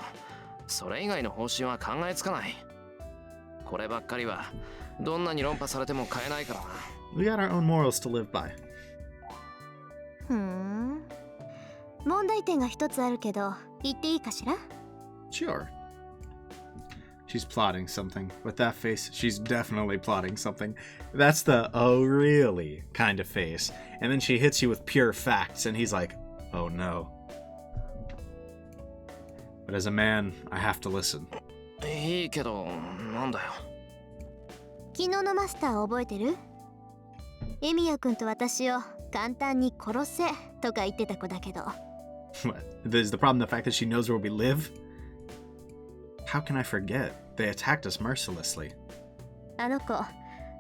それ以外の方針は考えつかない。こればっかりはどんなに論破されても変えないからな。 We got our own morals to live by. ふん。問題点が一つあるけど、言っていいかしら？ Sure. She's plotting something. With that face, she's definitely plotting something. That's the oh really kind of face. And then she hits you with pure facts, and he's like, oh no. But as a man, I have to listen. いいけどなんだよ。昨日のマスター覚えてる？エミヤ君と私を簡単に殺せとか言ってた子だけど。What? Is the problem the fact that she knows where we live? How can I forget? They attacked us mercilessly. あの子、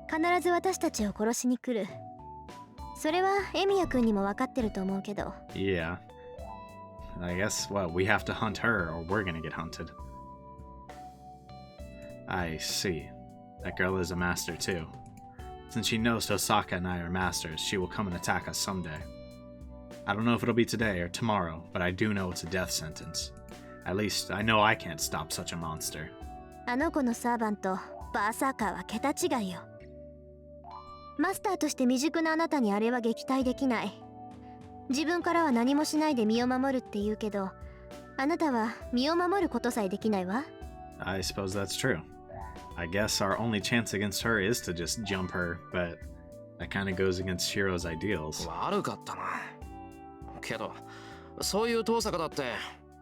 必ず私たちを殺しに来る。それはエミヤ君にも分かってると思うけど。Yeah. I guess, well, we have to hunt her or we're gonna get hunted. I see. That girl is a master too. Since she knows Tohsaka and I are masters, she will come and attack us someday. I don't know if it'll be today or tomorrow, but I do know it's a death sentence. At least, I know I can't stop such a monster. あの子のサーバント、バーサーカーは桁違いよ。マスターとして未熟なあなたにあれは撃退できない。自分からは何もしないで身を守るって言うけど、あなたは身を守ることさえできないわ。I suppose that's true. I guess our only chance against her is to just jump her, but that kind of goes against Shiro's ideals. 悪かったな。けどそういう遠坂だって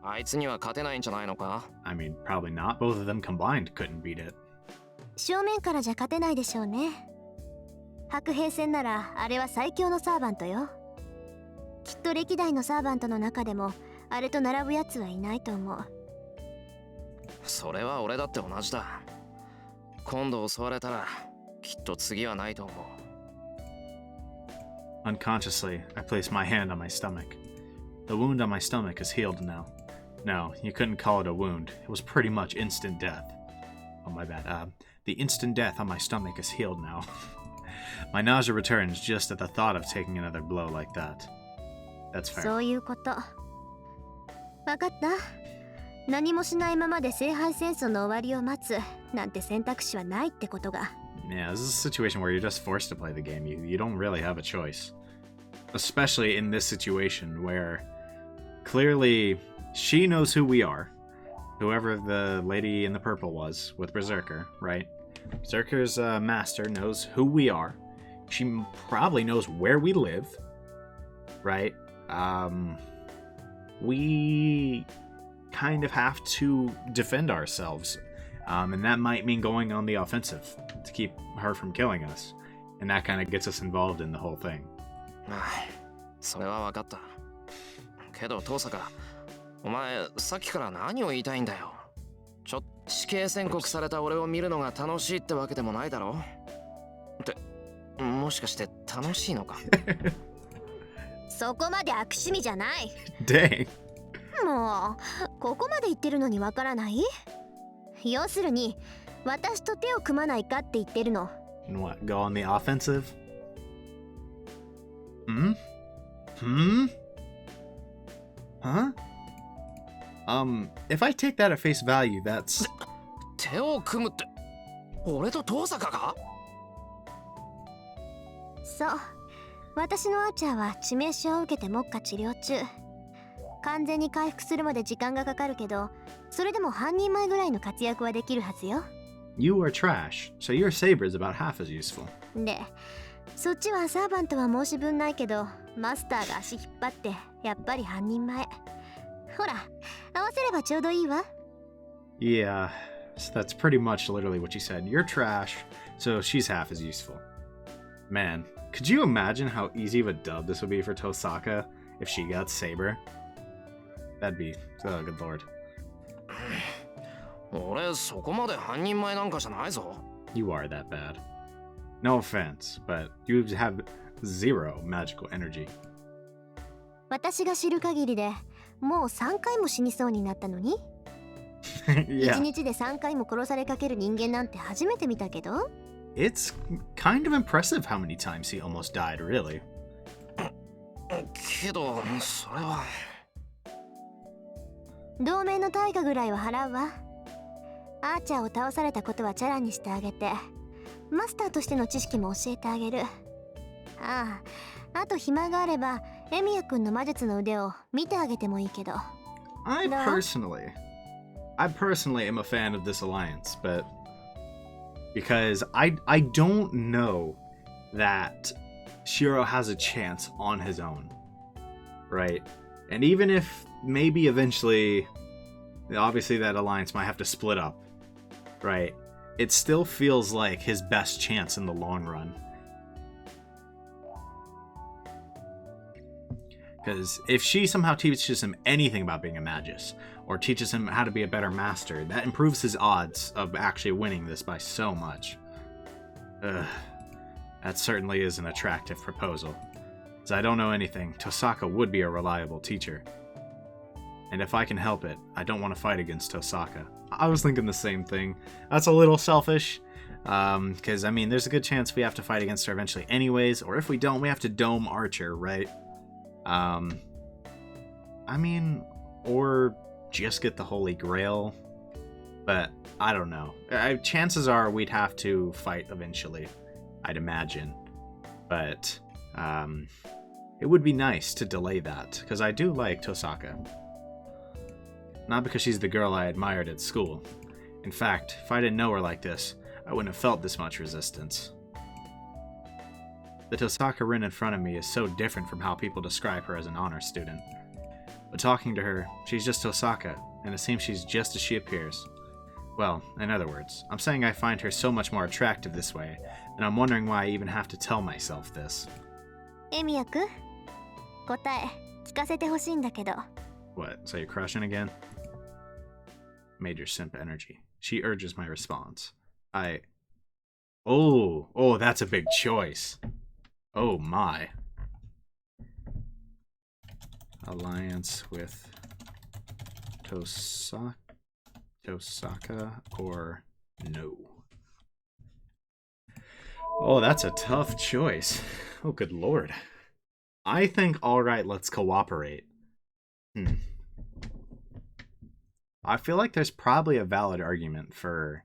あいつには勝てないんじゃないのか？ I mean, probably not. Both of them combined couldn't beat it. 正面からじゃ勝てないでしょうね。白兵戦ならあれは最強のサーバントよ。きっと歴代のサーバントの中でもあれと並ぶやつはいないと思う。それは俺だって同じだ。今度襲われたらきっと次はないと思う。 Unconsciously, I place my hand on my stomach. The wound on my stomach is healed now. No, you couldn't call it a wound. It was pretty much instant death. Oh, my bad. The instant death on my stomach is healed now. My nausea returns just at the thought of taking another blow like that. That's fair. そういうこと。わかった。何もしないままで聖杯戦争の終わりを待つなんて選択肢はないってことが。Yeah, this is a situation where you're just forced to play the game. You don't really have a choice. Especially in this situation where clearly she knows who we are. Whoever the lady in the purple was with Berserker, right? Berserker's master knows who we are. She probably knows where we live, right? We kind of have to defend ourselves. And that might mean going on the offensive to keep her from killing us. And that kind of gets us involved in the whole thing. ああ、それは分かった。けど遠坂、お前さっきから何を言いたいんだよ。死刑宣告された俺を見るのが楽しいってわけでもないだろ。ってもしかして楽しいのか？そこまで悪趣味じゃない。Dang. もうここまで言ってるのにわからない？要するに私と手を組まないかって言ってるの。And what? Go on the offensive? Huh? If I take that at face value, that's... 手を組むって俺と遠坂が？そう。私のアーチャーは致命傷を受けて目下治療中。完全に回復するまで時間がかかるけど、それでも半人前ぐらいの活躍はできるはずよ。You are trash, so your saber is about half as useful. で、そっちはサーバントは申し分ないけど、マスターが足引っ張ってやっぱり半人前。ほら、合わせればちょうどいいわ。Yeah, so that's pretty much literally what you said. You're trash, so she's half as useful. Man, could you imagine how easy of a dub this would be for Tohsaka if she got Saber? That'd be... oh, good lord. 俺そこまで半人前なんかじゃないぞ。You are that bad. No offense, but you have zero magical energy. 私が知る限りでもう3回も死にそうになったのに、Yeah. 1日で3回も殺されかける人間なんて初めて見たけど。It's kind of impressive how many times he almost died, really. けどそれは同盟の対価ぐらいは払うわ。アーチャーを倒されたことはチャラにしてあげて、マスターとしての知識も教えてあげる。ああと暇があればエミヤ君の魔術の腕を見てあげてもいいけど。 I No. personally am a fan of this alliance, but because I don't know that Shiro has a chance on his own, right? And even if maybe eventually, obviously that alliance might have to split up, right? It still feels like his best chance in the long run. Because if she somehow teaches him anything about being a magus, or teaches him how to be a better master, that improves his odds of actually winning this by so much. Ugh. That certainly is an attractive proposal. As I don't know anything, Tohsaka would be a reliable teacher. And if I can help it, I don't want to fight against Tohsaka. I was thinking the same thing. That's a little selfish. Because, I mean, there's a good chance we have to fight against her eventually anyways, or if we don't, we have to dome Archer, right? I mean, or just get the Holy Grail, but I don't know. Chances are we'd have to fight eventually, I'd imagine, but it would be nice to delay that, because I do like Tohsaka. Not because she's the girl I admired at school. In fact, if I didn't know her like this, I wouldn't have felt this much resistance. The Tohsaka Rin in front of me is so different from how people describe her as an honor student. But talking to her, she's just Tohsaka, and it seems she's just as she appears. Well, in other words, I'm saying I find her so much more attractive this way, and I'm wondering why I even have to tell myself this. エミヤ君、答え聞かせてほしいんだけど。 What, so you're crushing again? Major simp energy. She urges my response. Oh, that's a big choice. Oh my. Alliance with Tohsaka or no? Oh, that's a tough choice. Oh, good lord. I think, alright, let's cooperate. I feel like there's probably a valid argument for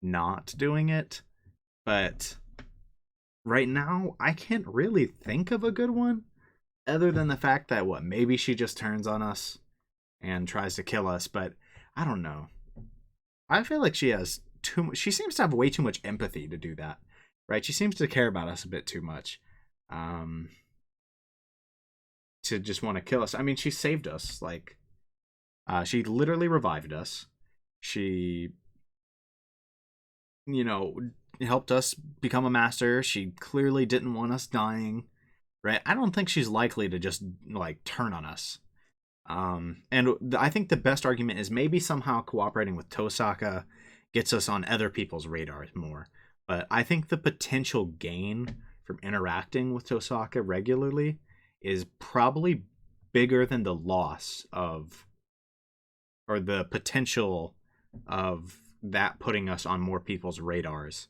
not doing it, but right now, I can't really think of a good one, other than the fact that, maybe she just turns on us and tries to kill us, but I don't know. I feel like she has she seems to have way too much empathy to do that, right? She seems to care about us a bit too much, to just want to kill us. I mean, she saved us, like, she literally revived us. She, helped us become a master. She clearly didn't want us dying, right? I don't think she's likely to just, turn on us. And I think the best argument is maybe somehow cooperating with Tohsaka gets us on other people's radars more. But I think the potential gain from interacting with Tohsaka regularly is probably bigger than the loss of, or the potential of that putting us on more people's radars,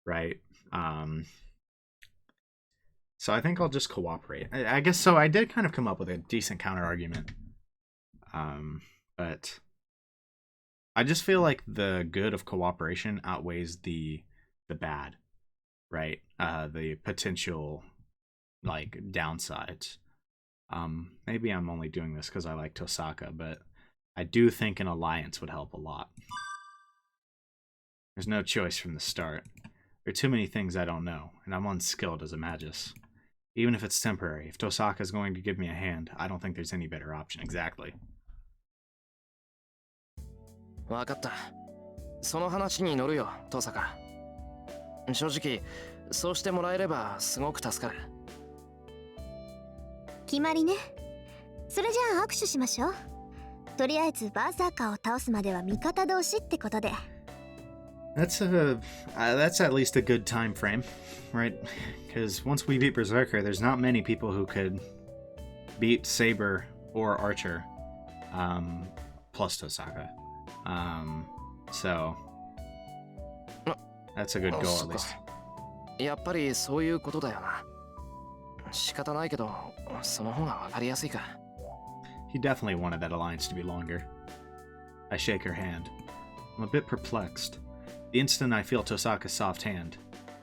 right? So I think I'll just cooperate. I guess so. I did kind of come up with a decent counter argument, but I just feel like the good of cooperation outweighs the bad, right? The potential downsides. Maybe I'm only doing this because I like Tohsaka, but I do think an alliance would help a lot. There's no choice from the start. There are too many things I don't know, and I'm unskilled as a magus. Even if it's temporary, if Tohsaka is going to give me a hand, I don't think there's any better option. Exactly. わかった。その話に乗るよ、登坂。正直、そうしてもらえればすごく助かる。決まりね。それじゃあ握手しましょう。とりあえずバーサーカーを倒すまでは味方同士ってことで。That's at least a good time frame, right? Because once we beat Berserker, there's not many people who could beat Saber or Archer, plus Tohsaka. So that's a good goal at least. やっぱりそういうことだよな。仕方ないけど、その方がわかりやすいか。He definitely wanted that alliance to be longer. I shake her hand. I'm a bit perplexed. The instant I feel Tohsaka's soft hand,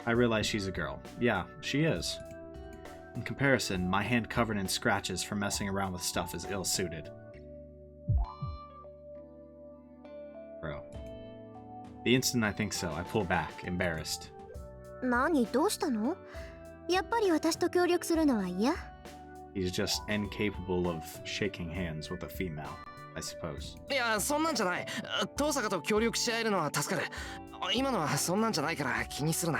I realize she's a girl. Yeah, she is. In comparison, my hand covered in scratches from messing around with stuff is ill-suited. Bro. The instant I think so, I pull back, embarrassed. 何どうしたの？やっぱり私と協力するのは嫌？ He's just incapable of shaking hands with a female, I suppose. いや、そんなんじゃない。遠坂と協力し合えるのは助かる。今のはそんなんじゃないから気にするな。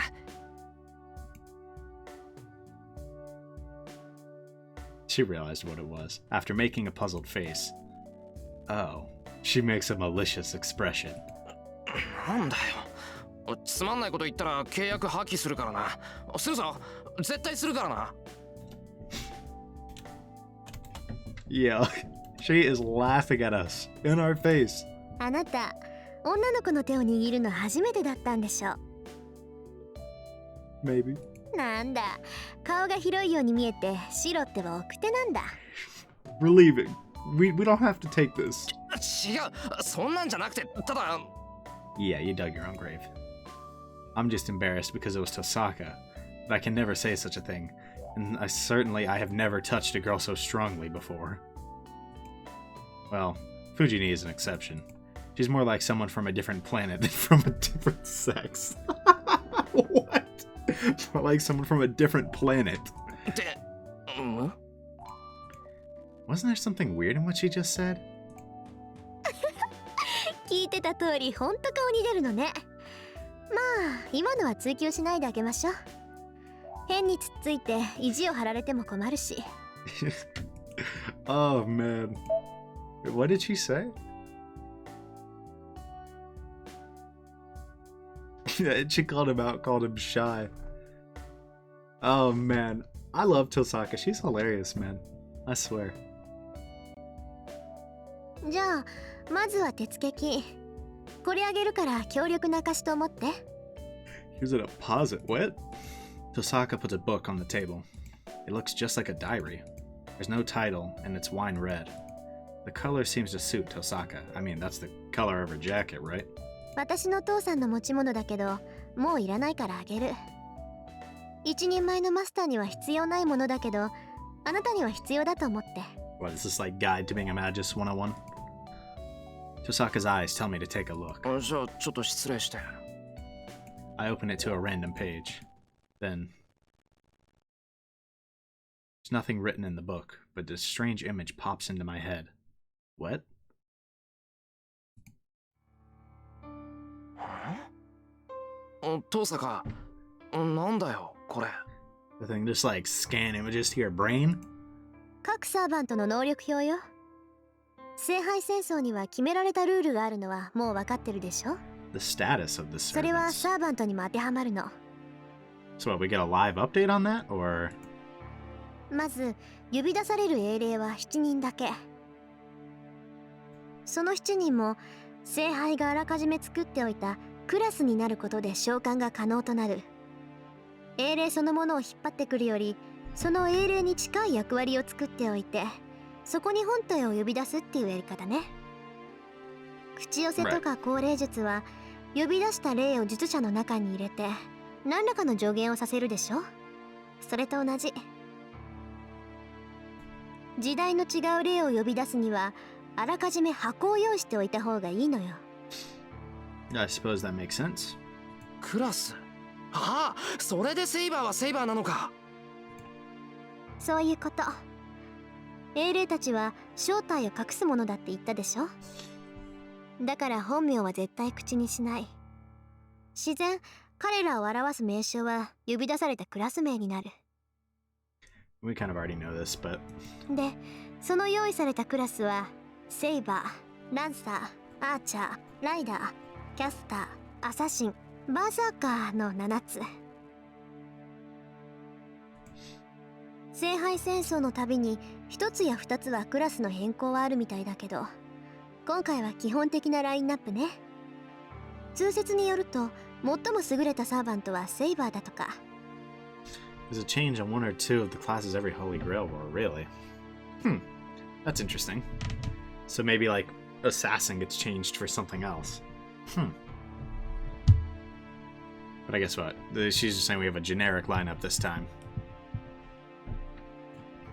She realized what it was, after making a puzzled face. Oh, she makes a malicious expression. なんだよ。つまんないこと言ったら契約破棄するからな。するぞ。絶対するからな。Yeah, she is laughing at us, in our face. あなた、女の子の手を握るの初めてだったんでしょ。Maybe. なんだ、顔が広いように見えて白っては奥手なんだ。We're leaving. We don't have to take this. 違う、そんなんじゃなくて、ただ。Yeah, you dug your own grave. I'm just embarrassed because it was Tohsaka, but I can never say such a thing, and I have never touched a girl so strongly before. Well, Fujini is an exception. She's more like someone from a different planet than from a different sex. What? More like someone from a different planet. Wasn't there something weird in what she just said? 聞いてた通り、ほんと顔に出るのね。まあ、今のは追求しないであげましょう。変につっついて意地を張られても困るし。Oh man. What did she say? She called him out, called him shy. Oh man. I love Tohsaka. She's hilarious, man. I swear. じゃあ、まずは手付金。これあげるから強力な貸しと思って。Here's a deposit. What? Tohsaka puts a book on the table. It looks just like a diary. There's no title, and it's wine red. The color seems to suit Tohsaka. I mean, that's the color of her jacket, right? 私の父さんの持ち物だけど、もういらないからあげる。一人前のマスターには必要ないものだけど、あなたには必要だと思って。What, is this like Guide to Being a Magus 101? Tohsaka's eyes tell me to take a look. じゃあ、ちょっと失礼して。I open it to a random page. Then... There's nothing written in the book, but this strange image pops into my head. What? 遠坂、なんだよ、これ。The thing just like scan images to your brain? 各サーバントの能力表よ。聖杯戦争には決められたルールがあるのはもう分かってるでしょ？ The status of the それは servants. サーバントにも当てはまるの。So what, we get a live update on that, or...? まず呼び出される英霊は7人だけ。その7人も聖杯があらかじめ作っておいたクラスになることで召喚が可能となる。英霊そのものを引っ張ってくるより、その英霊に近い役割を作っておいて、そこに本体を呼び出すっていうやり方ね。口寄せとか降霊術は呼び出した霊を術者の中に入れて何らかの助言をさせるでしょ。それと同じ。時代の違う霊を呼び出すにはあらかじめ箱を用意しておいた方がいいのよ。I suppose that makes sense. クラス。ああ、それでセイバーはセイバーなのか。そういうこと。英霊たちは正体を隠すものだって言ったでしょ。だから本名は絶対口にしない。自然、彼らを表す名称は呼び出されたクラス名になる。We kind of already know this, but... で、その用意されたクラスはセイバー、ランサー、アーチャー、ライダー、キャスター、アサシン、バーサーカーの7つ。聖杯戦争のたびに1つや2つはクラスの変更はあるみたいだけど、今回は基本的なラインナップね。通説によると最も優れたサーバントはセイバーだとか。There's a change on one or two of the classes every Holy Grail war, really. That's interesting. So maybe like assassin gets changed for something else. But I guess what? She's just saying we have a generic lineup this time.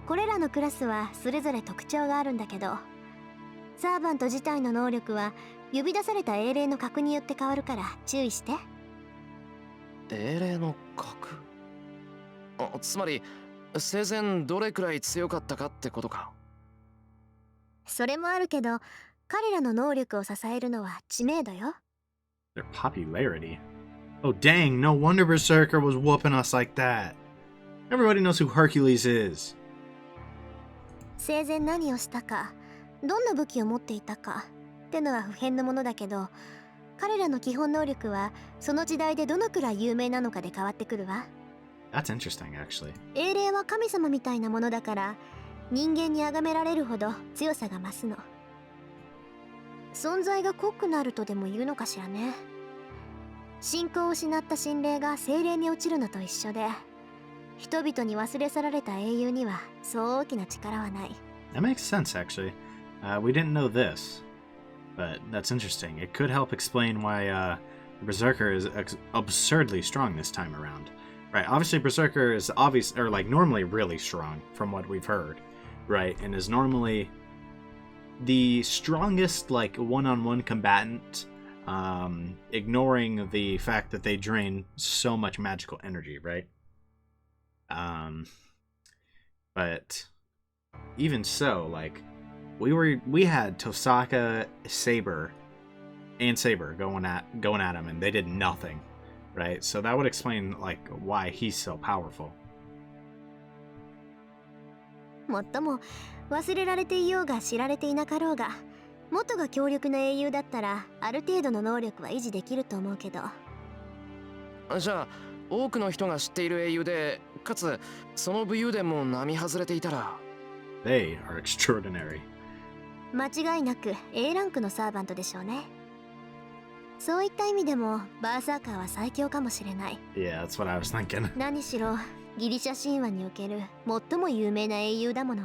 これらのクラスはそれぞれ特徴があるんだけど、サーバント自体の能力は呼び出された英霊の格によって変わるから注意して。英霊の格？つまり生前どれくらい強かったかってことか。それもあるけど、彼らの能力を支えるのは知名度よ。 Their popularity. Oh dang, no wonder Berserker was whooping us like that. Everybody knows who Hercules is. 生前何をしたか、どんな武器を持っていたかってのは不変のものだけど、彼らの基本能力はその時代でどのくらい有名なのかで変わってくるわ。 That's interesting, actually. 英霊は神様みたいなものだから、人間に崇められるほど強さが増すの。存在が濃くなるとでも言うのかしらね。信仰を失った神霊が精霊に落ちるのと一緒で、人々に忘れ去られた英雄にはそう大きな力はない。 That makes sense, actually. We didn't know this, but that's interesting. It could help explain why Berserker is absurdly strong this time around. Right, obviously Berserker is normally really strong from what we've heard, right? And is normally the strongest one-on-one combatant, ignoring the fact that they drain so much magical energy, right? But even so, we had Tohsaka, Saber, and Saber going at him, and they did nothing, right? So that would explain why he's so powerful. もっとも忘れられていようが知られていなかろうが、元が強力な英雄だったらある程度の能力は維持できると思うけど。じゃあ多くの人が知っている英雄で、かつその武勇伝も並外れていたら。 They are extraordinary. 間違いなく A ランクのサーバントでしょうね。そういった意味でもバーサーカーは最強かもしれない。 Yeah, that's what I was thinking. 何しろギリシャ神話における最も有名な英雄だもの。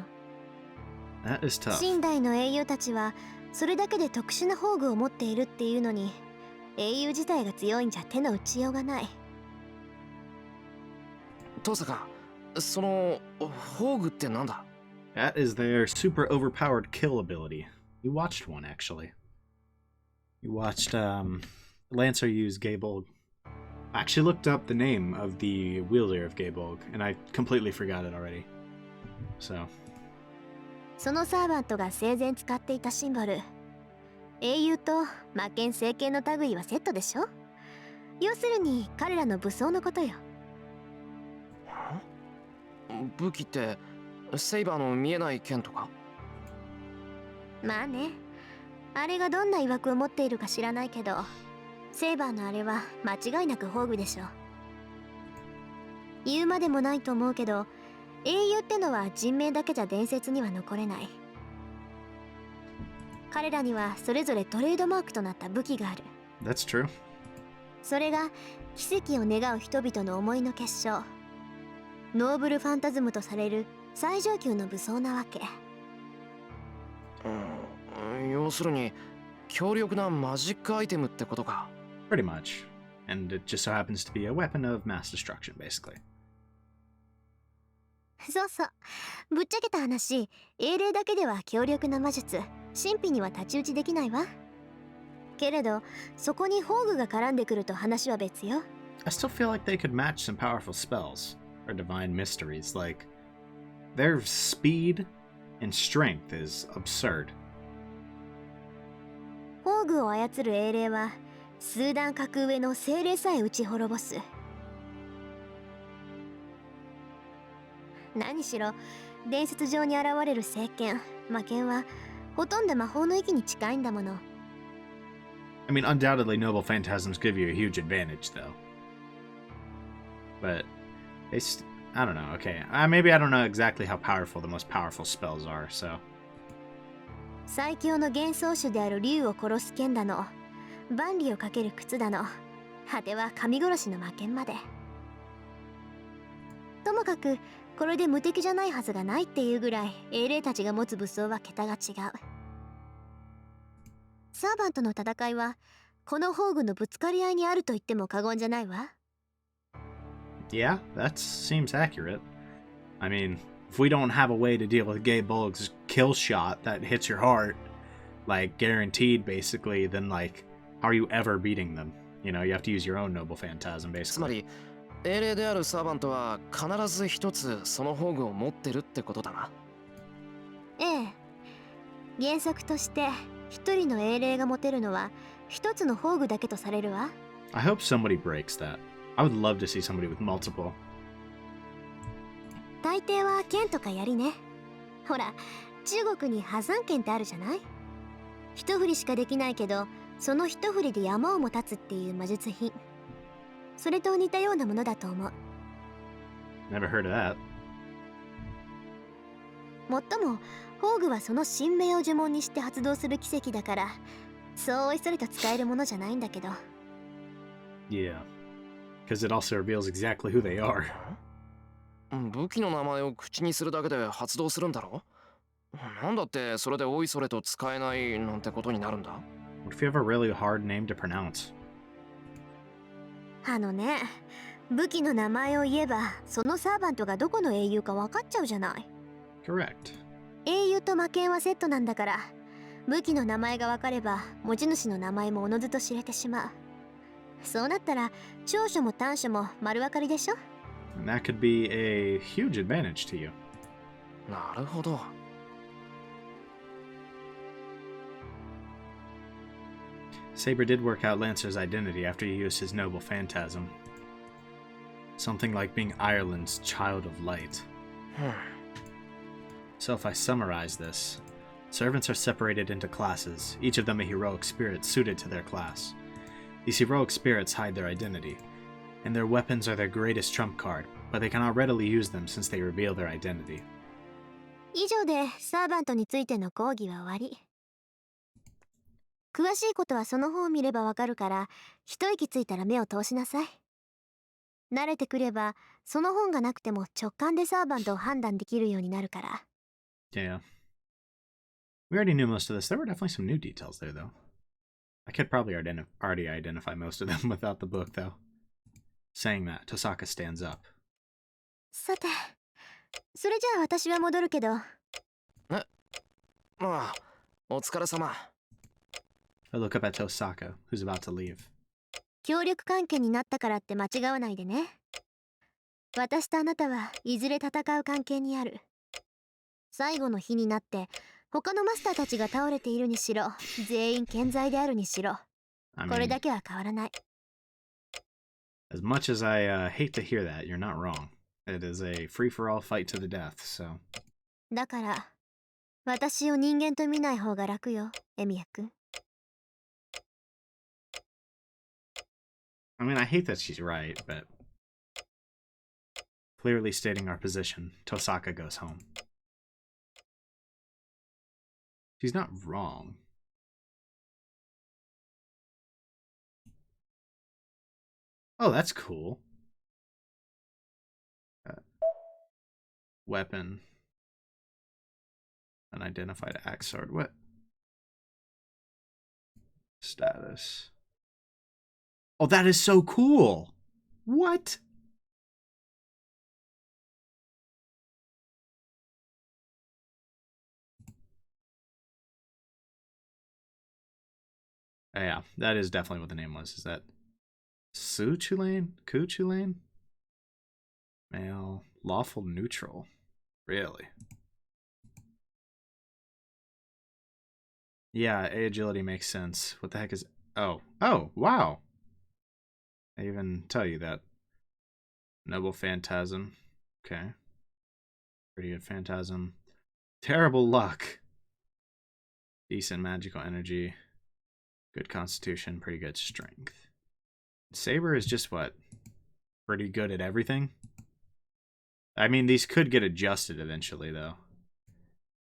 That is tough. 近代の英雄たちはそれだけで特殊な宝具を持っているっていうのに、英雄自体が強いんじゃ手の打ちようがない。トサカ、その宝具ってなんだ？ That is their super overpowered kill ability. You watched one, actually. You watched Lancer use Gaebolg. I actually looked up the name of the wielder of Gaebolg, and I completely forgot it already. So. そのサーバントが生前使っていたシンボル、英雄と魔剣聖剣の類はセットでしょ。要するに彼らの武装のことよ。武器ってセイバーの見えない剣とか？まあね、あれがどんな曰くを持っているか知らないけど、セイバーのあれは間違いなく宝具でしょ。言うまでもないと思うけど、英雄ってのは人名だけじゃ伝説には残れない。彼らにはそれぞれトレードマークとなった武器がある。 That's true. それが奇跡を願う人々の思いの結晶、ノーブルファンタズムとされる最上級の武装なわけ。要するに強力なマジックアイテムってことか。 Pretty much. And it just so happens to be a weapon of mass destruction, basically. そうそう、ぶっちゃけた話、英霊だけでは強力な魔術、神秘には太刀打ちできないわ。けれどそこに宝具が絡んでくると話は別よ。 I still feel like they could match some powerful spells or divine mysteries. Their speed and strength is absurd. 宝具を操る英霊は数段格上の精霊さえ打ち滅ぼす。何しろ伝説上に現れる聖剣、魔剣はほとんど魔法の域に近いんだもの。 I mean, undoubtedly, noble phantasms give you a huge advantage, though. But I don't know. Okay, maybe I don't know exactly how powerful the most powerful spells are. So. 最強の幻想種である竜を殺す剣だの、万里をかける靴だの、果ては神殺しの魔剣まで。ともかくこれで無敵じゃないはずがないっていうぐらい英霊たちが持つ武装は桁が違う。サーバントの戦いはこの宝具のぶつかり合いにあると言っても過言じゃないわ。 Yeah, that seems accurate. I mean, if we don't have a way to deal with Gay Bulg's kill shot that hits your heart, like guaranteed basically, then like, how are you ever beating them? You know, you have to use your own noble phantasm つま basically. り英霊であるサーバントは必ず一つその宝具を持ってるってことだな。ええ、原則として一人の英霊が持てるのは一つの宝具だけとされるわ。 I hope somebody breaks that. I would love to see somebody with multiple. 大抵は剣とか槍ね。ほら、中国に破山剣ってあるじゃない。一振りしかできないけど、その一振りで山をも立つっていう魔術品。それと似たようなものだと思う。 Never heard of that. もっとも宝具はその神明を呪文にして発動する奇跡だから、そうおいそれと使えるものじゃないんだけど。 Yeah. Because it also reveals exactly who they are. 武器の名前を口にするだけで発動するんだろ。なんだってそれでおいそれと使えないなんてことになるんだ。 What if you have a really hard name to pronounce? あのね、武器の名前を言えばそのサーバントがどこの英雄か分かっちゃうじゃない。 Correct. 英雄と魔剣はセットなんだから、武器の名前が分かれば持ち主の名前もおのずと知れてしまう。そうなったら長所も短所も丸分かりでしょ。 And that could be a huge advantage to you. なるほど。 Saber did work out Lancer's identity after he used his noble phantasm. Something like being Ireland's child of light. So if I summarize this, servants are separated into classes, each of them a heroic spirit suited to their class. These heroic spirits hide their identity, and their weapons are their greatest trump card, but they cannot readily use them since they reveal their identity. 以上でサーバントについての講義は終わり。詳しいことはその方を見ればわかるから、一息ついたら目を通しなさい。慣れてくればその本がなくても直感でサーバントを判断できるようになるから。 Yeah. We already knew most of this. There were definitely some new details there, though. I could probably already identify most of them without the book, though. Saying that, Tohsaka stands up. さて、それじゃあ私は戻るけど。まあ、お疲れ様。 I look up at Tohsaka, who's about to leave. 協力関係になったからって間違わないでね。私とあなたはいずれ戦う関係にある。最後の日になって他のマスターたちが倒れているにしろ、全員健在であるにしろ、 I これ mean, だけは変わらない。 as much as I hate to hear that, you're not wrong. It is a free-for-all fight to the death, so... だから私を人間と見ない方が楽よ、エミヤ君。 I mean, I hate that she's right, but... Clearly stating our position, Tohsaka goes home. She's not wrong. Oh, that's cool. Weapon. Unidentified axe sword. What? Status. Oh, that is so cool! What? Yeah, that is definitely what the name was. Is that Suchulain? Kuchulain? Male. Lawful neutral. Really? Yeah, A agility makes sense. What the heck is... Oh. Oh, wow. I even tell you that. Noble Phantasm. Okay. Pretty good Phantasm. Terrible luck. Decent magical energy. Good constitution. Pretty good strength. Saber is just what? Pretty good at everything? I mean, these could get adjusted eventually, though.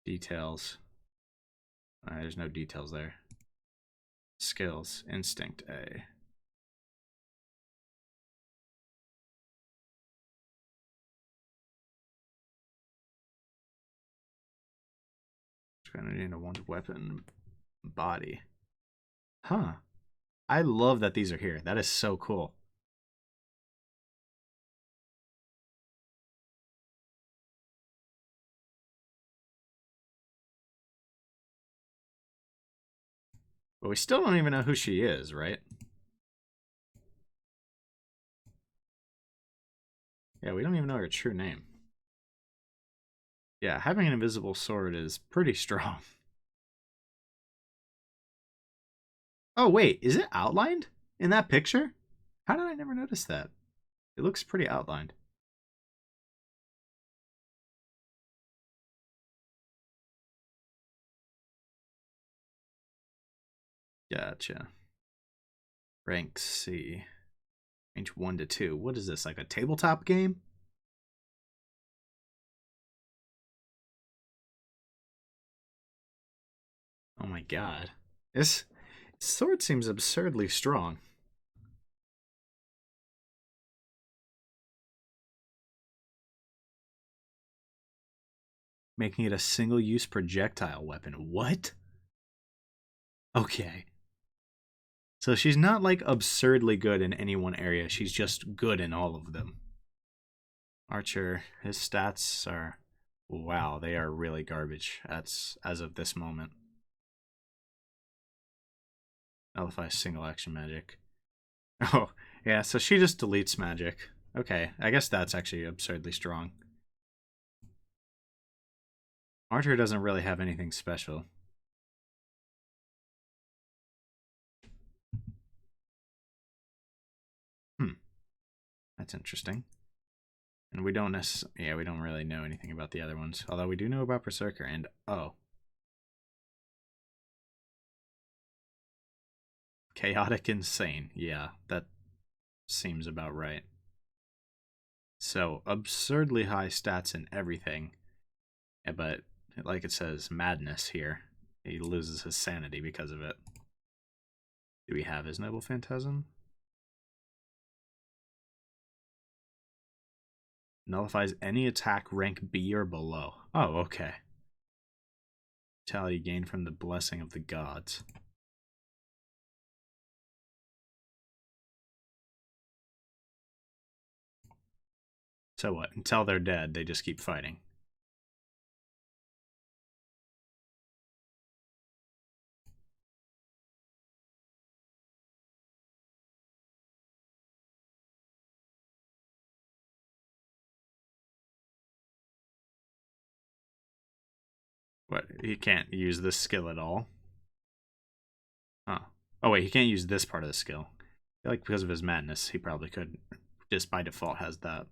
Details. There's no details there. Skills. Instinct A. energy into one's weapon body. Huh. I love that these are here. That is so cool. But we still don't even know who she is, right? Yeah, we don't even know her true name. Yeah, having an invisible sword is pretty strong. Oh, wait, is it outlined in that picture? How did I never notice that? It looks pretty outlined. Gotcha. Rank C. Range 1 to 2. What is this, like a tabletop game? Oh my god. This sword seems absurdly strong. Making it a single-use projectile weapon. What? Okay. So she's not like absurdly good in any one area. She's just good in all of them. Archer, his stats are... Wow, they are really garbage as of this moment. Nullifies single action magic. Oh, yeah, so she just deletes magic. Okay, I guess that's actually absurdly strong. Archer doesn't really have anything special. That's interesting. And we don't we don't really know anything about the other ones. Although we do know about Berserker and oh. Chaotic Insane. Yeah, that seems about right. So, absurdly high stats in everything. Yeah, but, like it says, madness here. He loses his sanity because of it. Do we have his Noble Phantasm? Nullifies any attack rank B or below. Oh, okay. Vitality gained from the blessing of the gods. So what? Until they're dead, they just keep fighting. What? He can't use this skill at all? Huh. Oh wait, he can't use this part of the skill. I feel like because of his madness, he probably could. Just by default has that.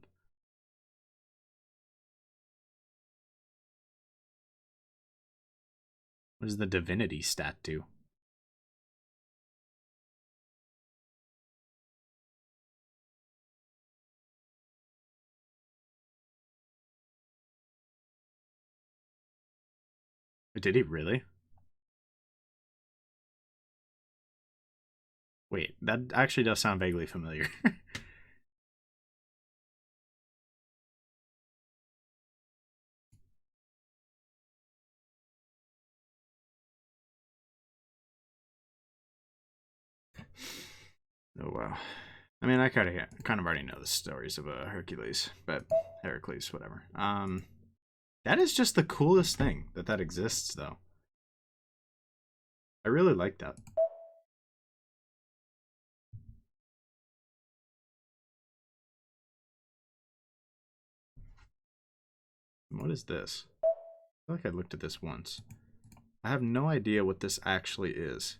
What does the divinity stat do? Did he really? Wait, that actually does sound vaguely familiar. Oh wow. I mean, I kind of already know the stories of Hercules, but Heracles, whatever. That is just the coolest thing that exists, though. I really like that. What is this? I feel like I looked at this once. I have no idea what this actually is.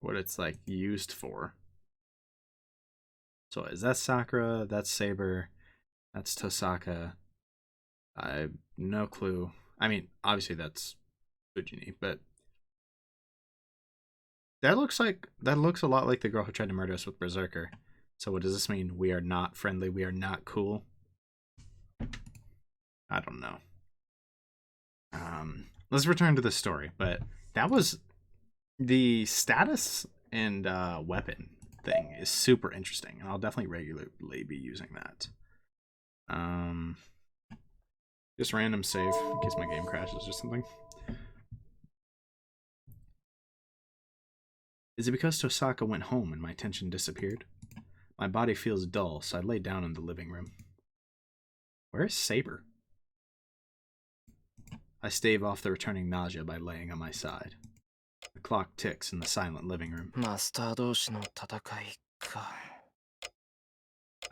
What it's like used for. So is that Sakura? That's Saber. That's Tohsaka. I have no clue. I mean, obviously that's Fujini, but that looks a lot like the girl who tried to murder us with Berserker. So what does this mean? We are not friendly. We are not cool. I don't know. Let's return to the story. But that was the status and weapon thing is super interesting, and I'll definitely regularly be using that. Just random save in case my game crashes or something. Is it because Tohsaka went home and my tension disappeared? My body feels dull, so I lay down in the living room. Where is Saber? I stave off the returning nausea by laying on my side. The clock ticks in the silent living room.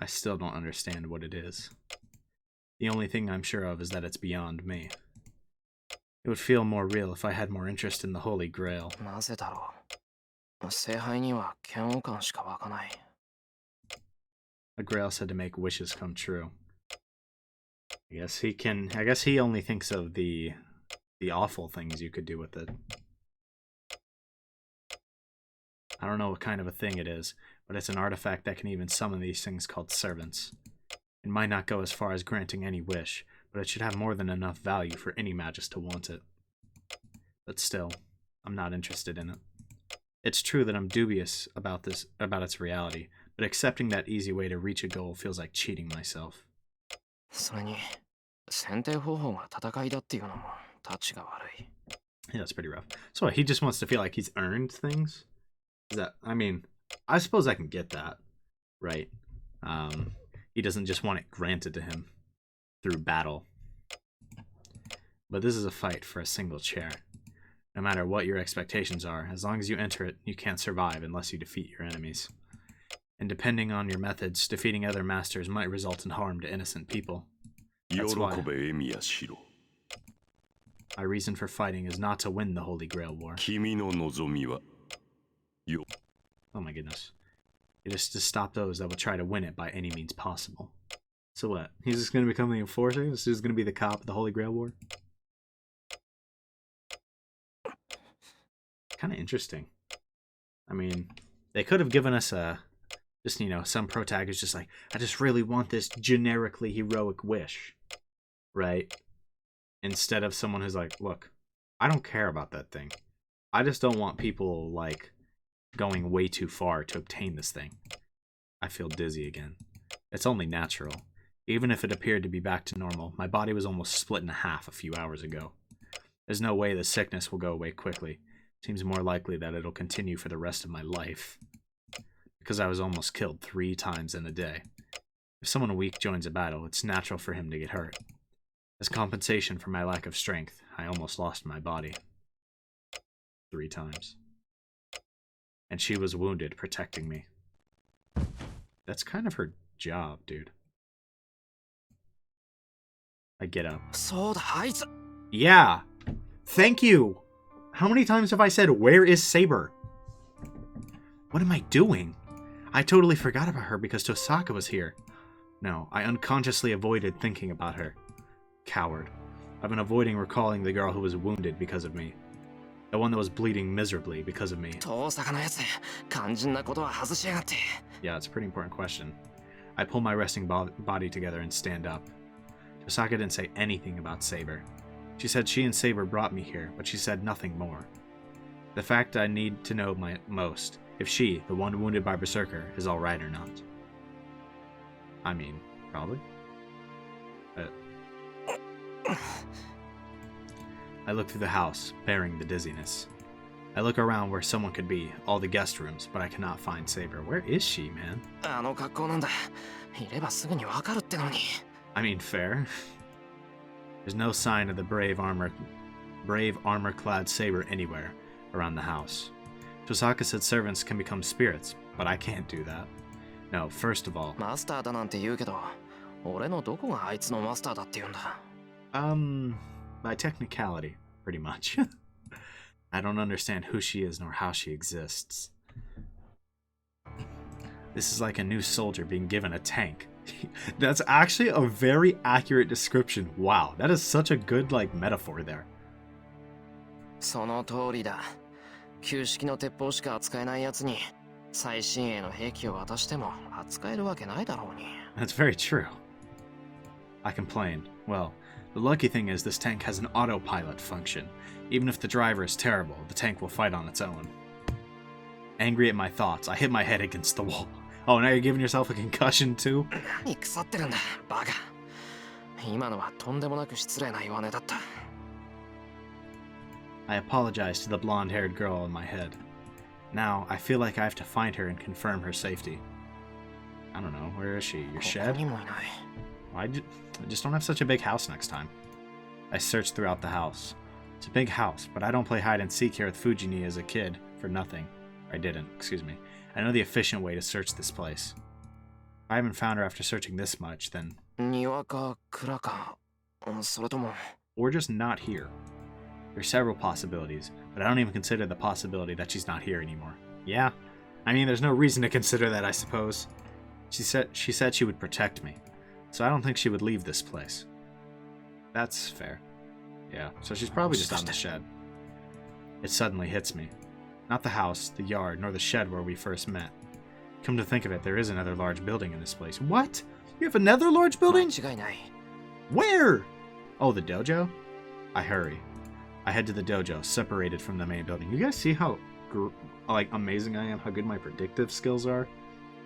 I still don't understand what it is. The only thing I'm sure of is that it's beyond me. It would feel more real if I had more interest in the Holy Grail. A grail said to make wishes come true. I guess he only thinks of the awful things you could do with it. I don't know what kind of a thing it is, but it's an artifact that can even summon these things called servants. It might not go as far as granting any wish, but it should have more than enough value for any magus to want it. But still, I'm not interested in it. It's true that I'm dubious about its reality, but accepting that easy way to reach a goal feels like cheating myself. Yeah, that's pretty rough. So what, he just wants to feel like he's earned things? I suppose I can get that, right? He doesn't just want it granted to him through battle. But this is a fight for a single chair. No matter what your expectations are, as long as you enter it, you can't survive unless you defeat your enemies. And depending on your methods, defeating other masters might result in harm to innocent people. That's why my reason for fighting is not to win the Holy Grail War. Oh my goodness. It is to stop those that will try to win it by any means possible. So what? He's just going to become the enforcer? This is going to be the cop of the Holy Grail War? Kind of interesting. I mean, they could have given us some protagonist just like, I just really want this generically heroic wish. Right? Instead of someone who's like, look, I don't care about that thing. I just don't want people, like, going way too far to obtain this thing. I feel dizzy again. It's only natural. Even if it appeared to be back to normal, my body was almost split in half a few hours ago. There's no way the sickness will go away quickly. Seems more likely that it'll continue for the rest of my life. Because I was almost killed 3 times in a day. If someone weak joins a battle, it's natural for him to get hurt. As compensation for my lack of strength, I almost lost my body. 3 times. And she was wounded protecting me. That's kind of her job, dude. I get up. Yeah! Thank you! How many times have I said, where is Saber? What am I doing? I totally forgot about her because Tohsaka was here. No, I unconsciously avoided thinking about her. Coward. I've been avoiding recalling the girl who was wounded because of me. The one that was bleeding miserably because of me. Yeah, it's a pretty important question. I pull my resting body together and stand up. Tohsaka didn't say anything about Saber. She said she and Saber brought me here, but she said nothing more. The fact I need to know most, if she, the one wounded by Berserker, is alright or not. I mean, probably. I look through the house, bearing the dizziness. I look around where someone could be, all the guest rooms, but I cannot find Saber. Where is she, man? I mean, fair. There's no sign of the brave armor-clad Saber anywhere around the house. Tohsaka said servants can become spirits, but I can't do that. No, first of all... by technicality, pretty much. I don't understand who she is nor how she exists. This is like a new soldier being given a tank. That's actually a very accurate description. Wow, that is such a good, metaphor there. That's very true. I complained. Well, the lucky thing is this tank has an autopilot function. Even if the driver is terrible, the tank will fight on its own. Angry at my thoughts, I hit my head against the wall. Oh, now you're giving yourself a concussion too? 今のはとんでもなく失礼な弱音だった。 I apologized to the blonde-haired girl in my head. Now, I feel like I have to find her and confirm her safety. I don't know, where is she? Your ここ shed? にもいない。 I just don't have such a big house next time. I searched throughout the house. It's a big house, but I don't play hide and seek here with Fujini as a kid for nothing. I didn't, excuse me. I know the efficient way to search this place. If I haven't found her after searching this much, then... 庭か蔵か、それとも we're just not here. There's several possibilities, but I don't even consider the possibility that she's not here anymore. Yeah, I mean, there's no reason to consider that, I suppose. She said she would protect me, so I don't think she would leave this place. That's fair. Yeah, so she's probably just on the shed. It suddenly hits me. Not the house, the yard, nor the shed where we first met. Come to think of it, there is another large building in this place. What? You have another large building? 間違いない。 Where? Oh, the dojo? I hurry. I head to the dojo, separated from the main building. You guys see how amazing I am? How good my predictive skills are?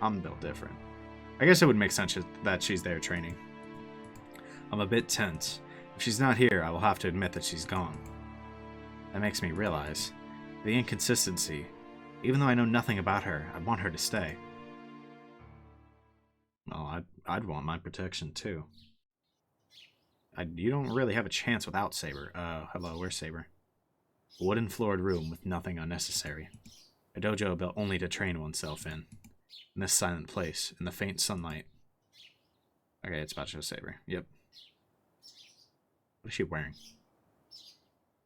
I'm built different. I guess it would make sense that she's there training. I'm a bit tense. If she's not here, I will have to admit that she's gone. That makes me realize the inconsistency. Even though I know nothing about her, I want her to stay. Well, I'd want my protection too. You don't really have a chance without Saber. Hello, where's Saber? A wooden-floored room with nothing unnecessary. A dojo built only to train oneself in. In this silent place, in the faint sunlight. Okay, it's about to show Saber. Yep. What is she wearing?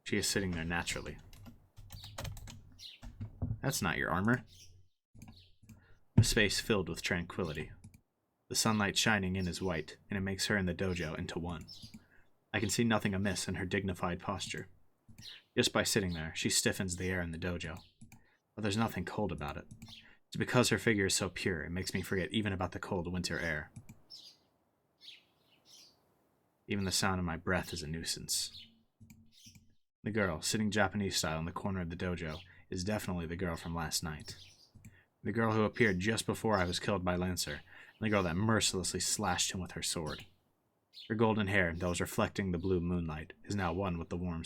She is sitting there naturally. That's not your armor. A space filled with tranquility. The sunlight shining in is white, and it makes her and the dojo into one. I can see nothing amiss in her dignified posture. Just by sitting there, she stiffens the air in the dojo. But there's nothing cold about it. It's because her figure is so pure, it makes me forget even about the cold winter air. Even the sound of my breath is a nuisance. The girl, sitting Japanese style in the corner of the dojo, is definitely the girl from last night. The girl who appeared just before I was killed by Lancer, and the girl that mercilessly slashed him with her sword. Her golden hair, that was reflecting the blue moonlight, is now one with the warm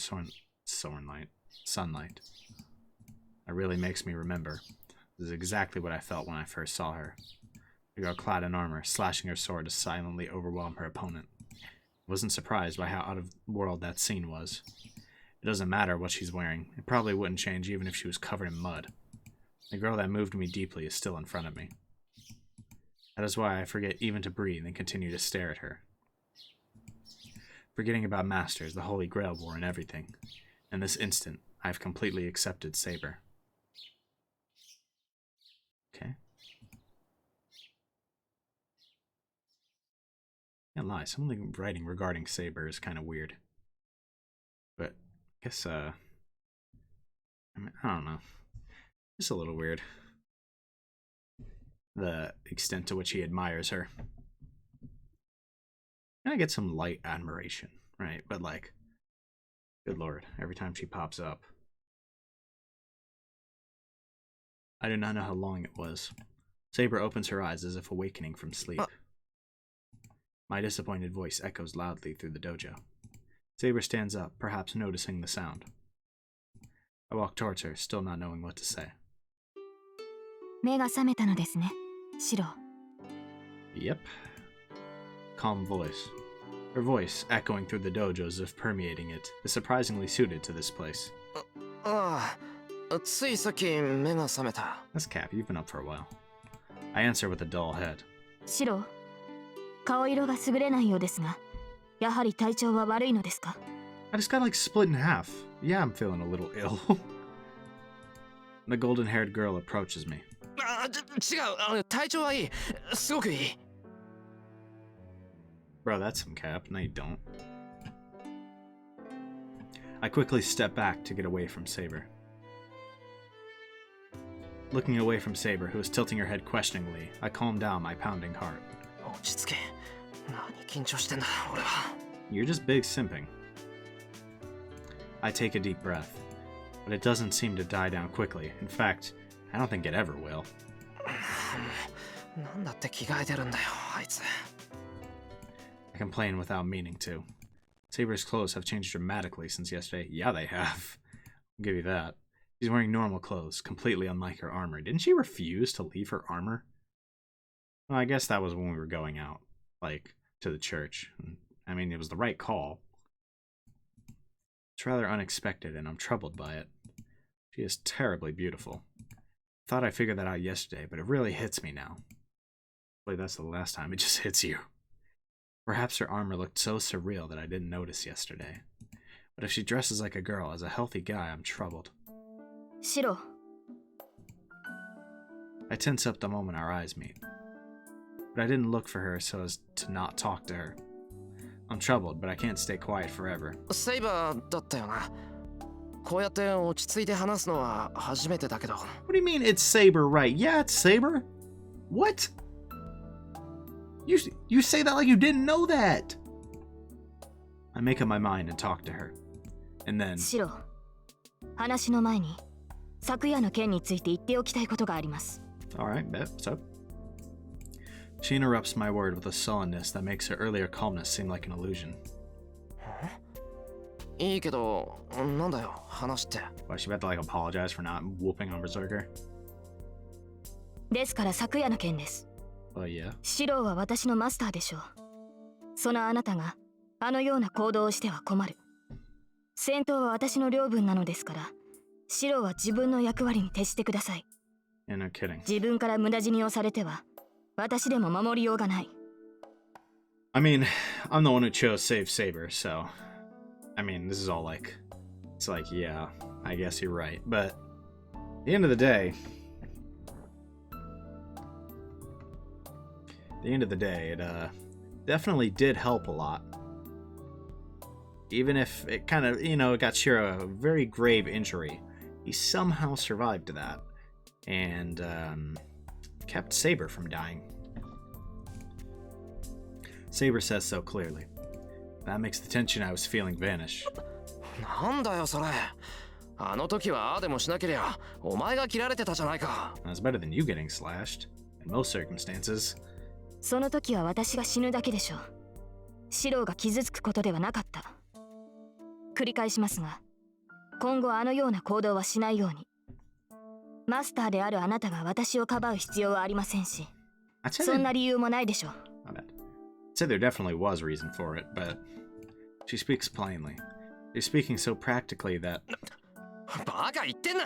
sunlight. It really makes me remember. This is exactly what I felt when I first saw her. The girl clad in armor, slashing her sword to silently overwhelm her opponent. I wasn't surprised by how out of world that scene was. It doesn't matter what she's wearing. It probably wouldn't change even if she was covered in mud. The girl that moved me deeply is still in front of me. That is why I forget even to breathe and continue to stare at her. Forgetting about Masters, the Holy Grail War, and everything. In this instant, I have completely accepted Saber. Okay. Can't lie, some of the writing regarding Saber is kind of weird. But, I guess, I don't know. Just a little weird. The extent to which he admires her. And I get some light admiration, right? But like, good lord, every time she pops up. I do not know how long it was. Saber opens her eyes as if awakening from sleep. My disappointed voice echoes loudly through the dojo. Saber stands up, perhaps noticing the sound. I walk towards her, still not knowing what to say. 目が覚めたのですね、シロ。 Yep. Calm voice. Her voice, echoing through the dojo as if permeating it, is surprisingly suited to this place. ああ、ついさっき目が覚めた。 That's Cap, you've been up for a while. I answer with a dull head. シロ、顔色が優れないようですが、やはり体調は悪いのですか？ I just got like split in half. Yeah, I'm feeling a little ill. The golden-haired girl approaches me. あ、違う、体調はいい。すごくいい。 Bro, that's some cap. No, you don't. I quickly step back to get away from Saber. Looking away from Saber, who is tilting her head questioningly, I calm down my pounding heart. 落ち着け。何緊張してんだ、俺は。 You're just big simping. I take a deep breath, but it doesn't seem to die down quickly. In fact, I don't think it ever will. なんだって着替えてるんだよ、あいつ。I complain without meaning to. Saber's clothes have changed dramatically since yesterday. Yeah, they have. I'll give you that. She's wearing normal clothes, completely unlike her armor. Didn't she refuse to leave her armor? Well, I guess that was when we were going out, like, to the church. I mean, it was the right call. It's rather unexpected, and I'm troubled by it. She is terribly beautiful. Thought I figured that out yesterday, but it really hits me now. Boy, that's the last time it just hits you. Perhaps her armor looked so surreal that I didn't notice yesterday. But if she dresses like a girl, as a healthy guy, I'm troubled. Shiro. I tense up the moment our eyes meet. But I didn't look for her so as to not talk to her. I'm troubled, but I can't stay quiet forever. Saber だったよな。こうやって落ち着いて話すのは初めてだけど。What do you mean it's Saber, right? Yeah, it's Saber. What? You say that like you didn't know that. I make up my mind and talk to her. And then... シロ、話の前に昨夜の件について言っておきたいことがあります。Alright, bet. What's up? She interrupts my word with a sullenness that makes her earlier calmness seem like an illusion. いいけど、なんだよ、話って。Why, she about to like apologize for not whooping on Berserker? ですから昨夜の件です。Oh, yeah. シロは私のマスターでしょう。そのあなたがあのような行動をしては困る。戦闘は私の領分なのですから、シロは自分の役割に徹してください。Yeah, no kidding. 自分から無駄死にをされては、私でも守りようがない。I mean, I'm the one who chose Save Saber, so... I mean, this is all like... It's like, yeah, I guess you're right. But, at the end of the day... it definitely did help a lot. Even if it kind of, it got Shiro a very grave injury, he somehow survived that. And, kept Saber from dying. Saber says so clearly. That makes the tension I was feeling vanish. なんだよそれ。あの時はああでもしなけりゃ、お前が切られてたじゃないか。That's better than you getting slashed, in most circumstances. その時は私が死ぬだけでしょう。シロが傷つくことではなかった。繰り返しますが、今後あのような行動はしないように。マスターであるあなたが私をかばう必要はありませんし、そんな理由もないでしょう。I'd say there definitely was reason for it, but she speaks plainly. She's speaking so practically that... バカ言ってんな。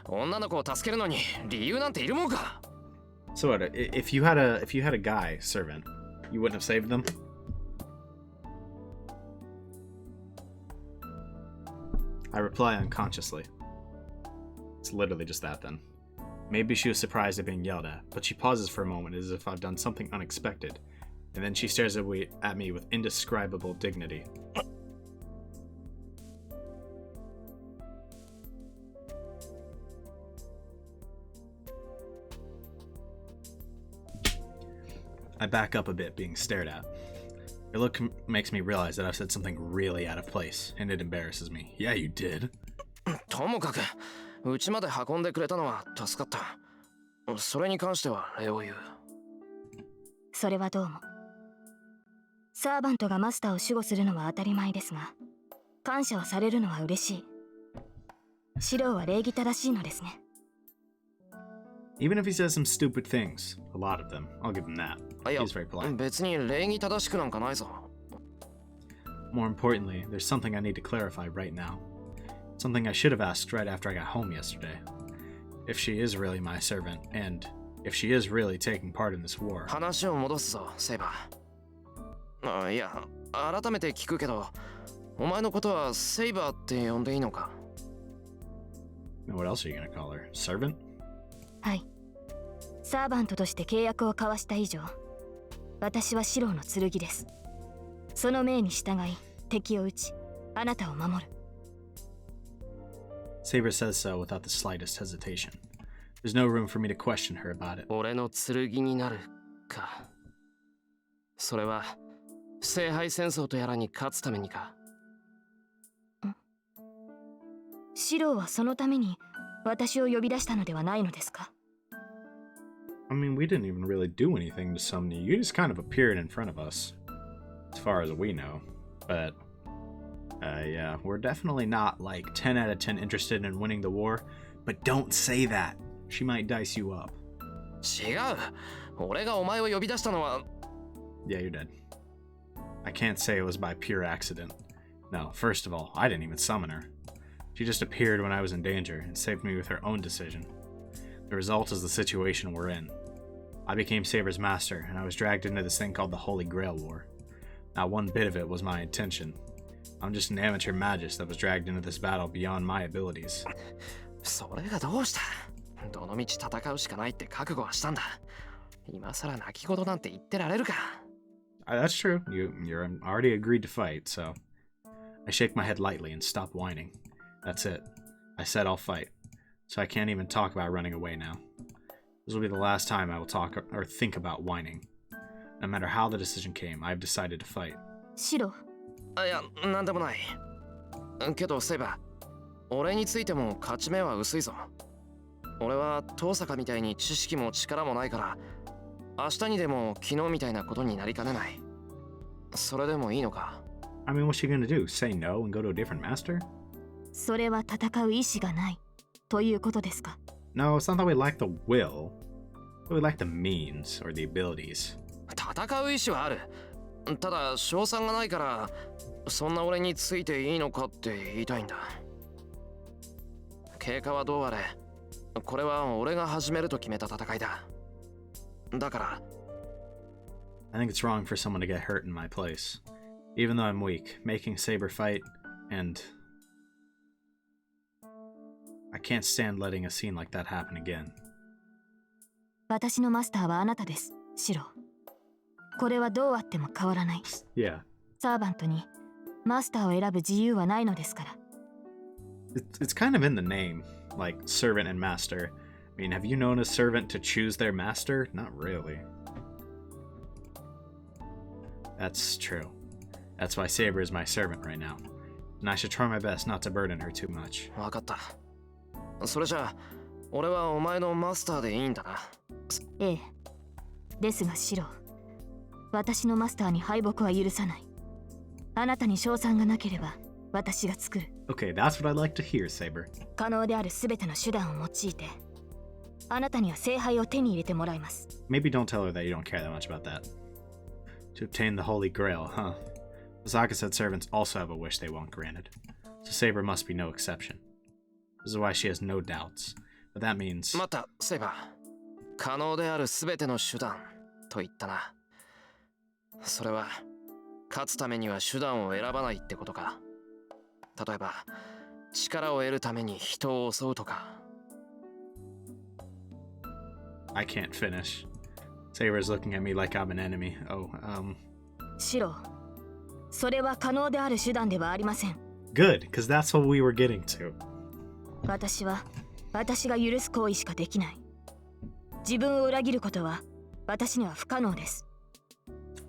女の子を助けるのに理由なんているもんか。So what, if you had a guy servant, you wouldn't have saved them? I reply unconsciously. It's literally just that then. Maybe she was surprised at being yelled at, but she pauses for a moment as if I've done something unexpected, and then she stares at me with indescribable dignity. I back up a bit, being stared at. Her look makes me realize that I've said something really out of place, and it embarrasses me. Yeah, you did. ともかく、うちまで運んでくれたのは助かった。それに関しては礼を言う。それはどうも。サーバントがマスターを守護するのは当たり前ですが、感謝をされるのは嬉しい。シロは礼儀正しいのですね。Even if he says some stupid things, a lot of them, I'll give him that. He's very polite. 別に礼儀正しくなんかないぞ。More importantly, there's something I need to clarify right now. Something I should have asked right after I got home yesterday. If she is really my servant, and if she is really taking part in this war. 話を戻すぞ、セイバー。いや、改めて聞くけど、お前のことはセイバーって呼んでいいのか？ What else are you gonna call her? Servant? はい。サーバントとして契約を交わした以上、私はシロの剣です。その命に従い、敵を撃ち、あなたを守る。Saber says so without the slightest hesitation. There's no room for me to question her about it. 俺の剣になるか。それは聖杯戦争とやらに勝つためにか。シロはそのために私を呼び出したのではないのですか？ I mean, we didn't even really do anything to summon you. You just kind of appeared in front of us. as far as we know. But, yeah, we're definitely not like 10 out of 10 interested in winning the war. But don't say that. She might dice you up. 違う。俺がお前を呼び出したのは。 Yeah, you're dead. I can't say it was by pure accident. No, first of all, I didn't even summon her. She just appeared when I was in danger and saved me with her own decision. The result is the situation we're in. I became Saber's master, and I was dragged into this thing called the Holy Grail War. Not one bit of it was my intention. I'm just an amateur magist that was dragged into this battle beyond my abilities. それがどうした。どの道戦うしかないって覚悟はしたんだ。今さら泣き言なんて言ってられるか。That's true. You're already agreed to fight, so... I shake my head lightly and stop whining. That's it. I said I'll fight, so I can't even talk about running away now. This will be the last time I will talk or think about whining. No matter how the decision came, I've decided to fight. シロ、いや、なんでもない。けど、セイバー、俺についても勝ち目は薄いぞ。俺は遠坂みたいに知識も力もないから、明日にでも昨日みたいなことになりかねない。それでもいいのか。I mean, what's she gonna do? Say no and go to a different master? それは戦う意志がないということですか。 No, it's not that we lack the will. But we lack the means or the abilities. 戦う意志はある。ただ、賞賛がないから、そんな俺についていいのかって言いたいんだ。経過はどうあれ、これは俺が始めると決めた戦いだ。だから、I think it's wrong for someone to get hurt in my place. Even though I'm weak, making Saber fight, and... I can't stand letting a scene like that happen again. 私のマスターはあなたです、シロ。これはどうあっても変わらない。Yeah. サーバントにマスターを選ぶ自由はないのですから。It's kind of in the name, like servant and master. I mean, have you known a servant to choose their master? Not really. That's true. That's why Saber is my servant right now. And I should try my best not to burden her too much. わかった。それじゃあ、俺はお前のマスターでいいんだな。ええ。ですがシロ、私のマスターに敗北は許さない。あなたに賞賛がなければ私が作る。Okay, that's what I'd like to hear, Saber. 可能であるすべての手段を用いて、あなたには聖杯を手に入れてもらいます。Maybe don't tell her that you don't care that much about that. To obtain the Holy Grail, huh? Tohsaka said servants also have a wish they want granted. So Saber must be no exception. This is why she has no doubts. But that means... また、セイバー。可能であるすべての手段と言ったな。それは、勝つためには手段を選ばないってことか。例えば、力を得るために人を襲うとか。I can't finish. Saber's looking at me like I'm an enemy. Oh, シロ、それは可能である手段ではありません。Good, because that's what we were getting to. 私は私が許す行為しかできない。自分を裏切ることは私には不可能です。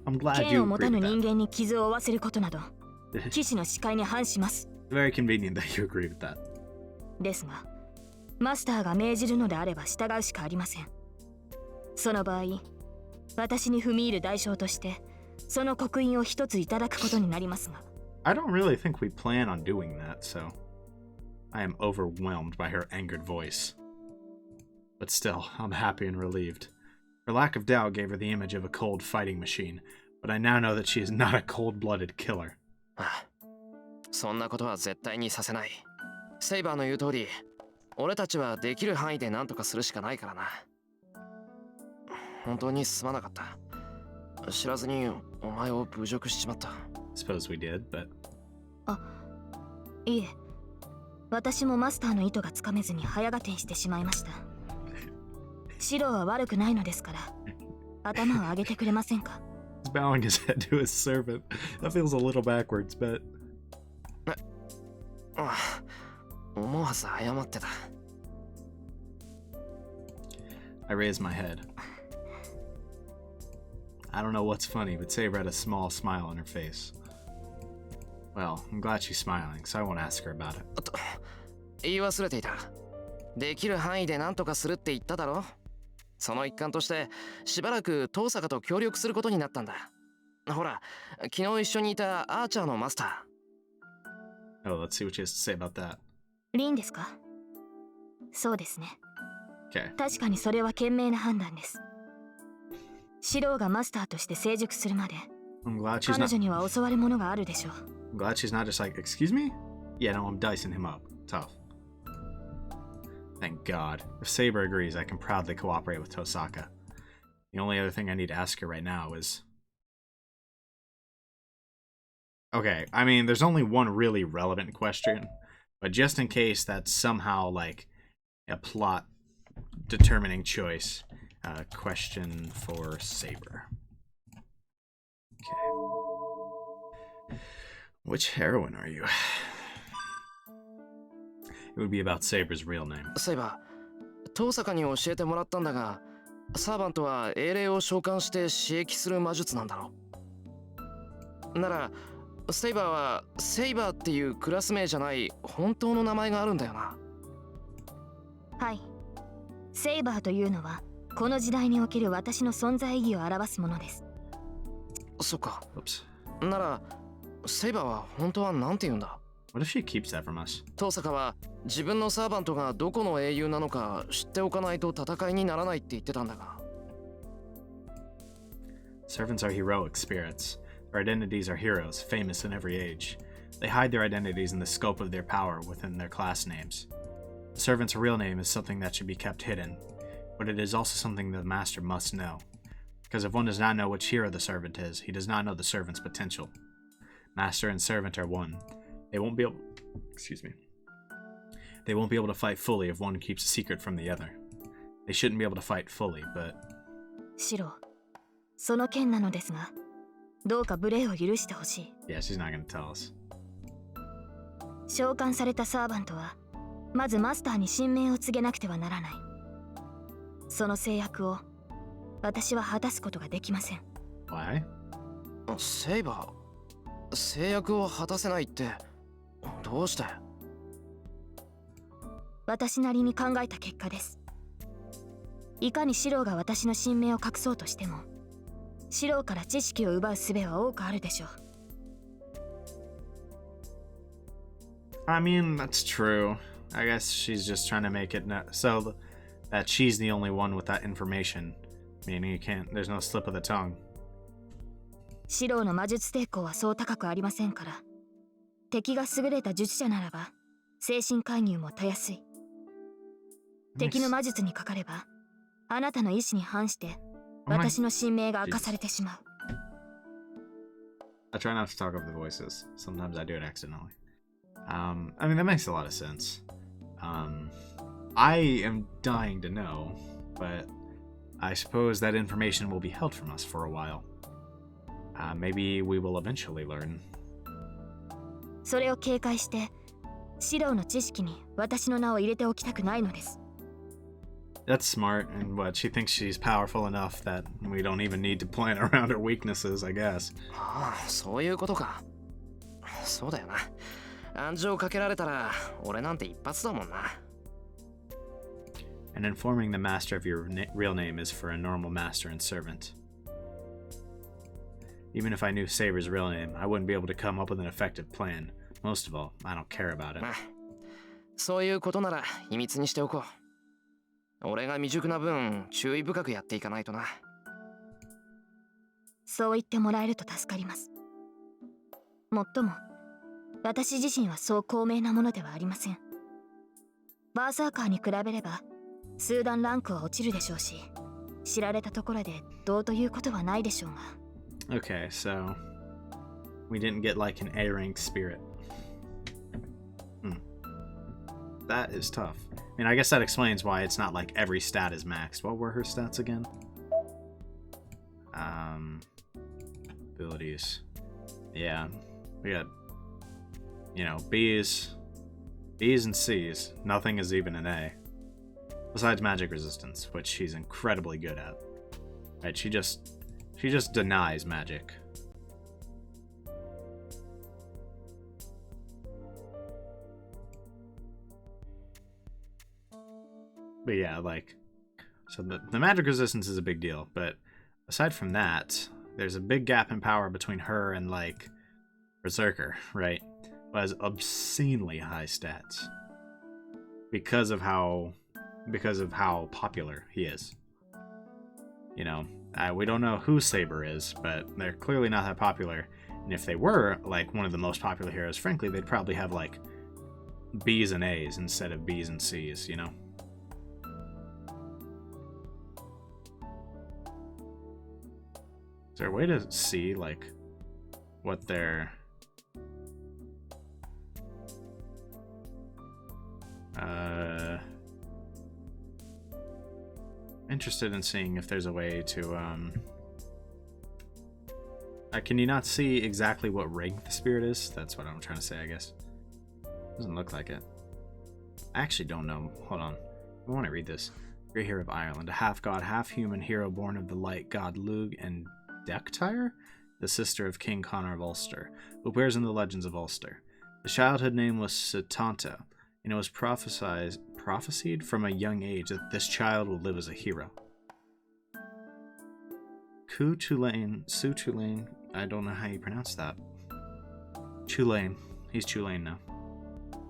I'm glad 剣 you を持 agree たぬ with 人 that. 間に傷を負わせることなど、騎士の視界に反します。Very convenient that you agree with that. ですが、マスターが命じるのであれば従うしかありません。その場合、私に踏み入る代償として、その刻印を一ついただくことになりますが。I don't really think we plan on doing that, so... I am overwhelmed by her angered voice. But still, I'm happy and relieved. Her lack of doubt gave her the image of a cold fighting machine, but I now know that she is not a cold-blooded killer. ああ、そんなことは絶対にさせない。セイバーの言う通り、俺たちはできる範囲で何とかするしかないからな。本当にすまなかった。知らずにお前を侮辱しちまった。Suppose we did, but... あ、いえ。私もマスターの意図がつかめずに早合点してしまいました。シロは悪くないのですから、頭を上げてくれませんか。He's bowing his head to his servant. That feels a little backwards, but... ああ、思わず謝ってた。I raise my head. I don't know what's funny, but Saber had a small smile on her face. Well, I'm glad she's smiling, so I won't ask her about it. 言い忘れていた。できる範囲で何とかするって言っただろ。その一環として、しばらく遠坂と協力することになったんだ。Good. ほら、昨日一緒にいたアーチャーのマスタ Oh, let's see what she has to say about that. リンですか？そうですね。 Okay. 確かにそれは賢明な判断です。シローがマスターとして成熟するまで I'm glad she's 彼 not. 女には教わるものがあるでしょう。 I'm glad she's not just like, excuse me? Yeah, no, I'm dicing him up. Tough. Thank God. If Saber agrees, I can proudly cooperate with Tohsaka. The only other thing I need to ask her right now is... Okay, I mean, there's only one really relevant question, but just in case that's somehow, like, a plot-determining choice, question for Saber. Okay. Which heroine are you? It would be about Saber's real name. ー。そういえば、遠坂に教えてもらったんだが、サーバントは英霊を召喚して刺激する魔術なんだろう。なら、セイバーはセイバーっていうクラス名じゃない本当の名前があるんだよな。はい。セイバーというのはこの時代における私の存在意義を表すものです。そっか。 Oops. なら、セイバーは本当はなんて言うんだ？ What if she keeps that from us? 遠坂は自分のサーバントがどこの英雄なのか知っておかないと戦いにならないって言ってたんだが。 Servants are heroic spirits. Their identities are heroes, famous in every age. They hide their identities in the scope of their power within their class names. The servant's real name is something that should be kept hidden, but it is also something the master must know. Because if one does not know which hero the servant is, he does not know the servant's potential. Master and servant are one. They won't be able... Excuse me. They won't be able to fight fully if one keeps a secret from the other. They shouldn't be able to fight fully, but... シロー、その件なのですが、どうか無礼を許してほしい。 Yeah, she's not gonna tell us. 召喚されたサーバントはまずマスターに神命を告げなくてはならない。その制約を私は果たすことができません。 Why? セイバー、制約を果たせないってどうして？私なりに考えた結果です。いかにシローが私の神命を隠そうとしても、シローから知識を奪う術は多くあるでしょう。 I mean, that's true. I guess she's just trying to make it so that she's the only one with that information. Meaning you can't, there's no slip of the tongue. シローの魔術抵抗はそう高くありませんから、敵が優れた術者ならば精神介入もたやすい。敵の魔術にかかれば、あなたの意思に反して私の神命が明かされてしまう。 I try not to talk over the voices. Sometimes I do it accidentally. I mean, that makes a lot of sense. I am dying to know, but I suppose that information will be held from us for a while. Maybe we will eventually learn. それを警戒してシローの知識に私の名を入れておきたくないのです。 That's smart, and what, she thinks she's powerful enough that we don't even need to plan around her weaknesses, I guess. ああ、そういうことか。そうだよな。暗示をかけられたら俺なんて一発だもんな。 And informing the master of your real name is for a normal master and servant. Even if I knew Saber's real name, I wouldn't be able to come up with an effective plan. Most of all, I don't care about it. まあ、そういうことなら秘密にしておこう。俺が未熟な分注意深くやっていかないとな。そう言ってもらえると助かります。もっとも私自身はそう高名なものではありません。バーサーカーに比べれば数段ランクは落ちるでしょうし、知られたところでどうということはないでしょうが。 Okay, so we didn't get like an A rank spirit. That is tough. I mean, I guess that explains why it's not like every stat is maxed. What were her stats again? Abilities. Yeah, we got, you know, B's and C's. Nothing is even an A. Besides magic resistance, which she's incredibly good at. Right? She just denies magic. But yeah, like, so the magic resistance is a big deal, but aside from that, there's a big gap in power between her and, like, Berserker, right? Who has obscenely high stats. Because of how popular he is. You know, we don't know who Saber is, but they're clearly not that popular. And if they were, like, one of the most popular heroes, frankly, they'd probably have, like, B's and A's instead of B's and C's, you know? Is there a way to see, like, what their... interested in seeing if there's a way to, can you not see exactly what rank the spirit is? That's what I'm trying to say, I guess. Doesn't look like it. I actually don't know. Hold on. I want to read this. Great hero of Ireland, a half-god, half-human hero born of the light god Lug and Dectyre, the sister of King Connor of Ulster, who appears in the Legends of Ulster. The childhood name was Setanta, and it was prophesied from a young age that this child will live as a hero. Sue Tulane, I don't know how you pronounce that. Tulane, he's Tulane now.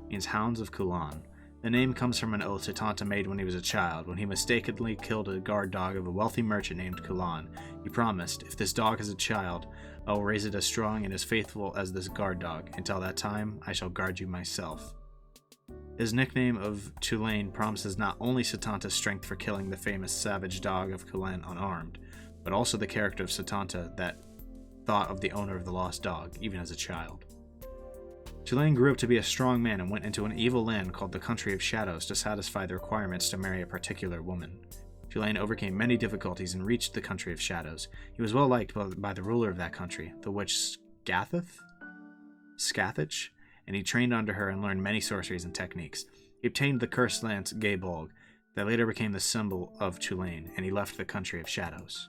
Means Hounds of Kulan. The name comes from an oath Setanta made when he was a child, when he mistakenly killed a guard dog of a wealthy merchant named Kulan. He promised, if this dog is a child, I will raise it as strong and as faithful as this guard dog. Until that time, I shall guard you myself. His nickname of Tulane promises not only Setanta's strength for killing the famous savage dog of Kulan unarmed, but also the character of Setanta that thought of the owner of the lost dog, even as a child. Tulane grew up to be a strong man and went into an evil land called the Country of Shadows to satisfy the requirements to marry a particular woman. Tulane overcame many difficulties and reached the Country of Shadows. He was well liked by the ruler of that country, the witch Scathach, and he trained under her and learned many sorceries and techniques. He obtained the cursed lance Gaybolg, that later became the symbol of Tulane, and he left the Country of Shadows.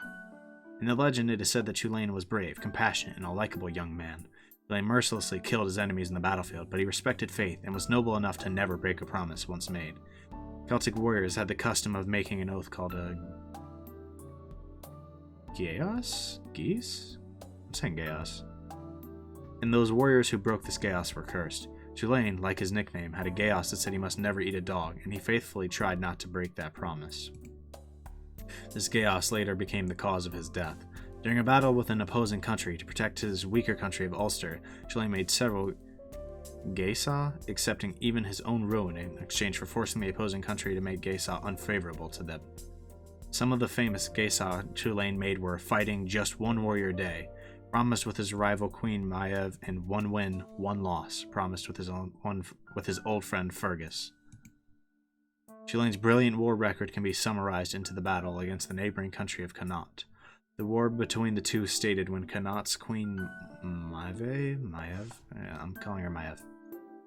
In the legend, it is said that Tulane was brave, compassionate, and a likable young man. Tulane mercilessly killed his enemies in the battlefield, but he respected faith and was noble enough to never break a promise once made. Celtic warriors had the custom of making an oath called a Geas? Geese? I'm saying Geas. And those warriors who broke this Geas were cursed. Tulane, like his nickname, had a Geas that said he must never eat a dog, and he faithfully tried not to break that promise. This Geas later became the cause of his death. During a battle with an opposing country to protect his weaker country of Ulster, Tulane made several Geasa, accepting even his own ruin in exchange for forcing the opposing country to make Geasa unfavorable to them. Some of the famous Geasa Tulane made were fighting just one warrior a day, promised with his rival Queen Maiev, and one win, one loss, promised with his old friend Fergus. Tulane's brilliant war record can be summarized into the battle against the neighboring country of Connaught. The war between the two stated when Connaught's Queen Maiev, I'm calling her Maiev,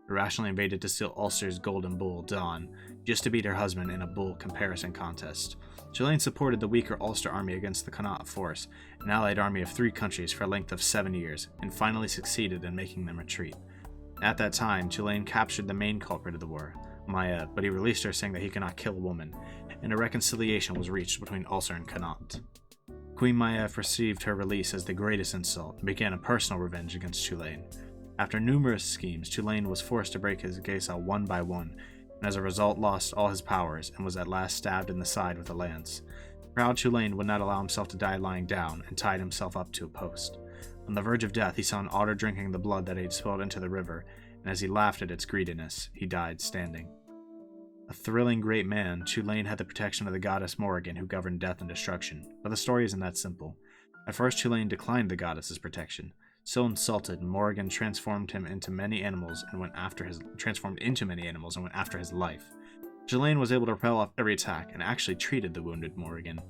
irrationally invaded to steal Ulster's golden bull, Dawn, just to beat her husband in a bull comparison contest. Tulane supported the weaker Ulster army against the Connaught force, an allied army of 3 countries for a length of 7 years, and finally succeeded in making them retreat. At that time, Tulane captured the main culprit of the war, Maiev, but he released her saying that he cannot kill a woman, and a reconciliation was reached between Ulster and Connaught. Queen Maiev received her release as the greatest insult and began a personal revenge against Tulane. After numerous schemes, Tulane was forced to break his Geasa one by one, and as a result lost all his powers and was at last stabbed in the side with a lance. Proud Tulane would not allow himself to die lying down and tied himself up to a post. On the verge of death, he saw an otter drinking the blood that had spilled into the river, and as he laughed at its greediness, he died standing. A thrilling great man, Tulane had the protection of the goddess Morrigan, who governed death and destruction. But the story isn't that simple. At first, Tulane declined the goddess's protection. So insulted, Morrigan transformed into many animals and went after his life. Tulane was able to repel off every attack and actually treated the wounded Morrigan.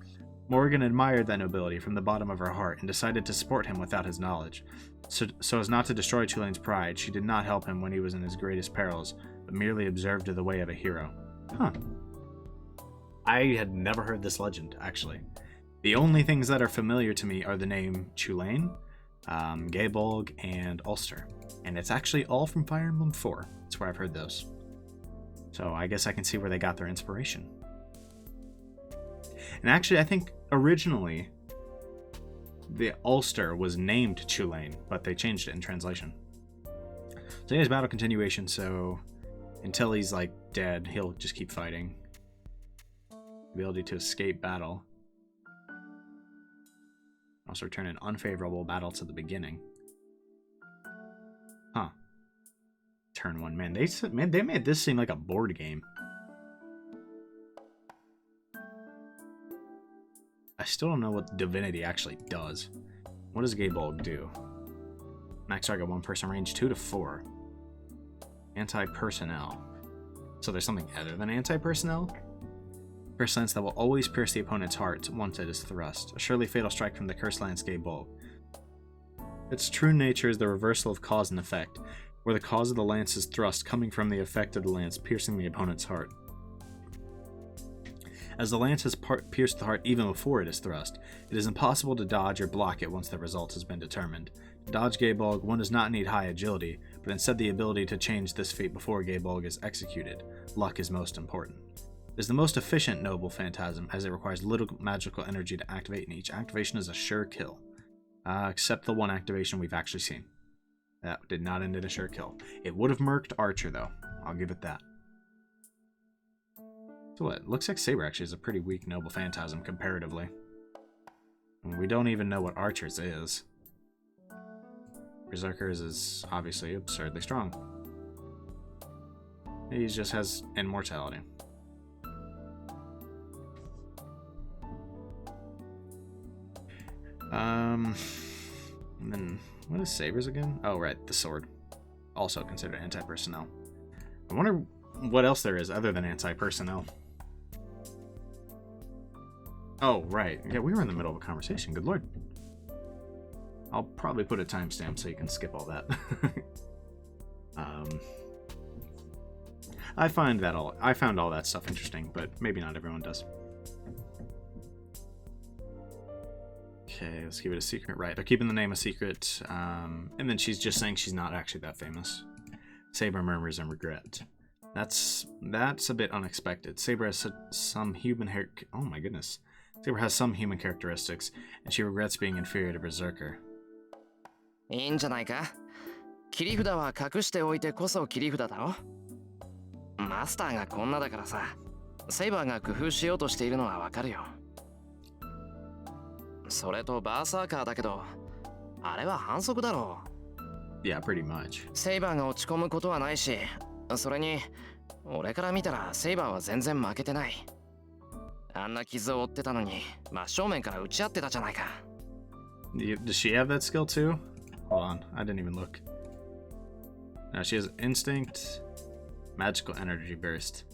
Morrigan admired that nobility from the bottom of her heart and decided to support him without his knowledge. So as not to destroy Tulane's pride, she did not help him when he was in his greatest perils, but merely observed the way of a hero. Huh. I had never heard this legend, actually. The only things that are familiar to me are the name Tulane, Gaybolg, and Ulster. And it's actually all from Fire Emblem 4. That's where I've heard those. So I guess I can see where they got their inspiration. And actually, I think originally, the Ulster was named Chulane, but they changed it in translation. So he has battle continuation, so until he's like dead, he'll just keep fighting. Ability to escape battle. Also return an unfavorable battle to the beginning. Huh. Turn 1. Man, they made this seem like a board game. I still don't know what Divinity actually does. What does Gaybulg do? Max target 1 person range 2 to 4. Anti-personnel. So there's something other than anti-personnel? Cursed lance that will always pierce the opponent's heart once it is thrust. A surely fatal strike from the Cursed Lance Gaybulg. Its true nature is the reversal of cause and effect, where the cause of the lance is thrust coming from the effect of the lance piercing the opponent's heart. As the lance has pierced the heart even before it is thrust, it is impossible to dodge or block it once the result has been determined. To dodge Gaybulg, one does not need high agility, but instead the ability to change this feat before Gaybulg is executed. Luck is most important. It is the most efficient noble phantasm, as it requires little magical energy to activate, and each activation is a sure kill. Except the one activation we've actually seen. That did not end in a sure kill. It would have murked Archer, though. I'll give it that. So what? Looks like Saber actually is a pretty weak noble phantasm, comparatively. And we don't even know what Archer's is. Berserker's is obviously absurdly strong. He just has immortality. And then, what is Saber's again? Oh, right, the sword. Also considered anti-personnel. I wonder what else there is other than anti-personnel. Oh, right. Yeah, we were in the middle of a conversation. Good lord. I'll probably put a timestamp so you can skip all that. I found all that stuff interesting, but maybe not everyone does. Okay, let's keep it a secret. Right, they're keeping the name a secret, and then she's just saying she's not actually that famous. Saber murmurs in regret. That's a bit unexpected. Saber has some human hair. Oh my goodness. Saber has some human characteristics, and she regrets being inferior to Berserker. いいんじゃないか。切り札は隠しておいてこそ切り札だろ。マスターがこんなだからさ、セイバーが工夫しようとしているのはわかるよ。それとバーサーカーだけど、あれは反則だろう。Yeah, pretty much. セイバーが落ち込むことはないし、それに俺から見たらセイバーは全然負けてない。あんな傷を負ってたのに真正面から打ち合ってたじゃないか。Does she have that skill too? Hold on, I didn't even look. No, she has instinct, magical energy burst.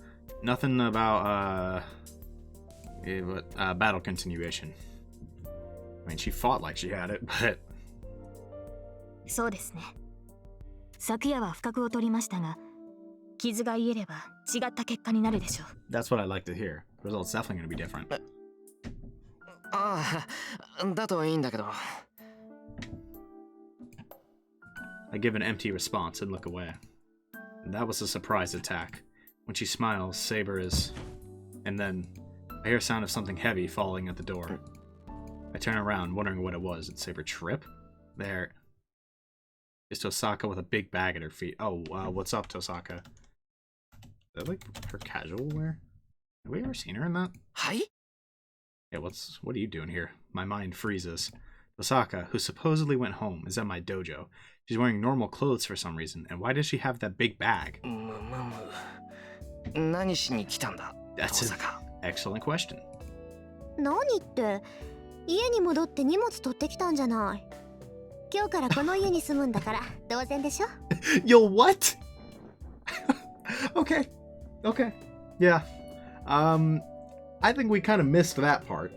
Nothing about battle continuation. I mean, she fought like she had it, but... そうですね。昨夜は不覚を取りましたが、傷が癒えれば違った結果になるでしょう。That's what I'd like to hear. The result's definitely going to be different. ああ、だといいんだけど。I give an empty response and look away. That was a surprise attack. When she smiles, Saber is... And then, I hear a sound of something heavy falling at the door. I turn around, wondering what it was. Did Saber trip? There is Tohsaka with a big bag at her feet. Oh, what's up, Tohsaka? Is that like her casual wear? Have we ever seen her in that? Hi? Yeah, what are you doing here? My mind freezes. Tohsaka, who supposedly went home, is at my dojo. She's wearing normal clothes for some reason, and why does she have that big bag? 何しに来たんだ、 That's an excellent question. 何って家に戻って荷物取ってきたんじゃない。今日からこの家に住むんだから当然でしょ。Yo, what? Okay. Yeah. I think we kind of missed that part.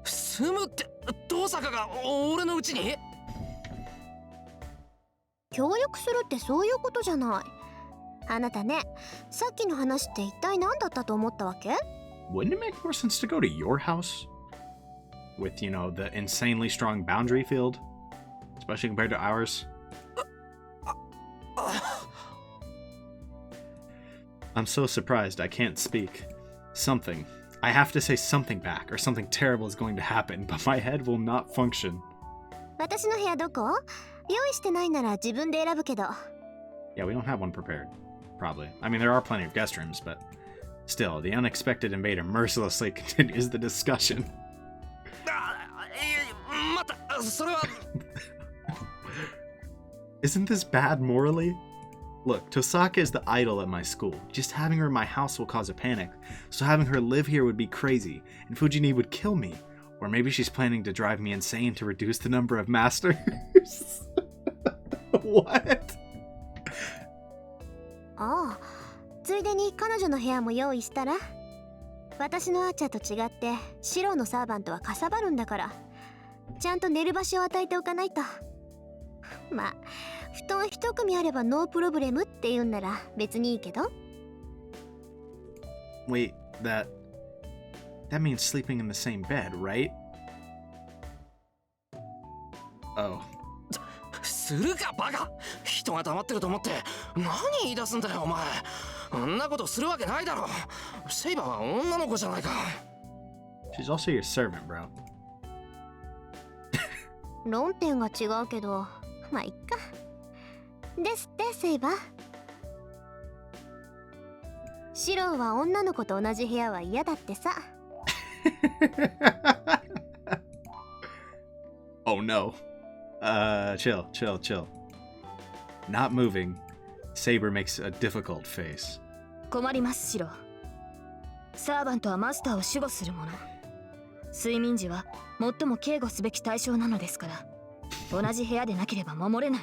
住むって登坂が俺の家に？協力するってそういうことじゃない。あなたね、さっきの話って一体何だったと思ったわけ？ Wouldn't it make more sense to go to your house? With, you know, the insanely strong boundary field? Especially compared to ours? I'm so surprised I can't speak. Something. I have to say something back or something terrible is going to happen, but my head will not function. 私の部屋どこ？用意してないなら自分で選ぶけど。Yeah, we don't have one prepared. Probably. I mean, there are plenty of guest rooms, but still, the unexpected invader mercilessly continues the discussion. 待った、それは。Isn't this bad morally? Look, Tohsaka is the idol at my school. Just having her in my house will cause a panic, so having her live here would be crazy, and Fujini would kill me. Or maybe she's planning to drive me insane to reduce the number of masters. What? ああ、ついでに彼女の部屋も用意したら。私のアーチャーと違ってシローのサーバントはかさばるんだから、ちゃんと寝る場所を与えておかないと。まあ布団一組あればノープロブレムって言うんなら別にいいけど。 Wait, that means sleeping in the same bed, right? Oh. するかバカ。人が黙ってると思って何言い出すんだよお前。そんなことするわけないだろ。セイバーは女の子じゃないか。 She's also your servant, bro. 論点が違うけど、まあいっか。ですってセイバー。シローは女の子と同じ部屋は嫌だってさ。Oh no. Chill. Not moving. Saber makes a difficult face. 困りますシロ。サーバントはマスターを守護するもの。睡眠時は最も警護すべき対象なのですから、同じ部屋でなければ守れない。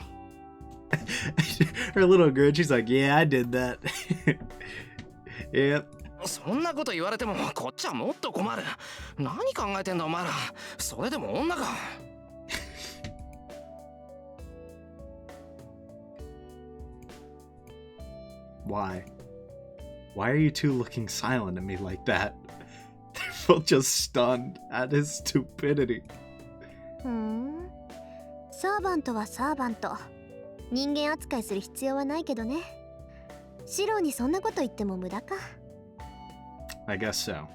Her little grin, she's like, yeah, I did that. Yep. そんなこと言われてもこっちはもっと困る。何考えてんだお前ら。それでも女か。Why? Why are you two looking silent at me like that? They're both just stunned at his stupidity. サーバントはサーバント。人間扱いする必要はないけどね。シローにそんなこと言っても無駄か。I guess so.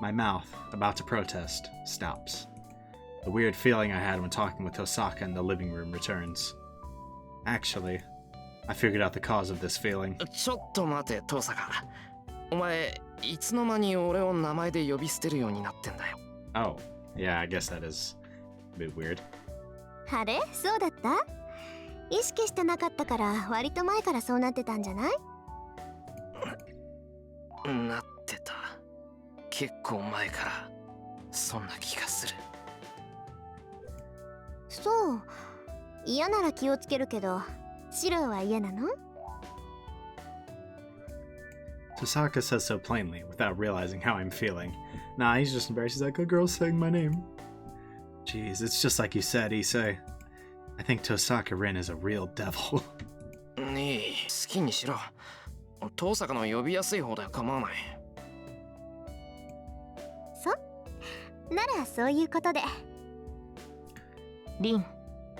My mouth, about to protest, stops. The weird feeling I had when talking with Tohsaka in the living room returns. Actually, I figured out the cause of this feeling. ちょっと待てトーサカ。お前いつの間に俺を名前で呼び捨てるようになってんだよ。 Oh, yeah, I guess that is a bit weird. あれそうだった？意識してなかったから割と前からそうなってたんじゃない？なってた。結構前からそんな気がする。そう。嫌なら気をつけるけど、シローは嫌なの？ Tohsaka says so plainly, without realizing how I'm feeling. Nah, he's just embarrassed. He's like, a girl's saying my name. Jeez, it's just like you said, Issei. I think Tohsaka Rin is a real devil. ねえ、好きにしろ。トーサカの呼びやすい方で構わない。ならそういうことで。リン、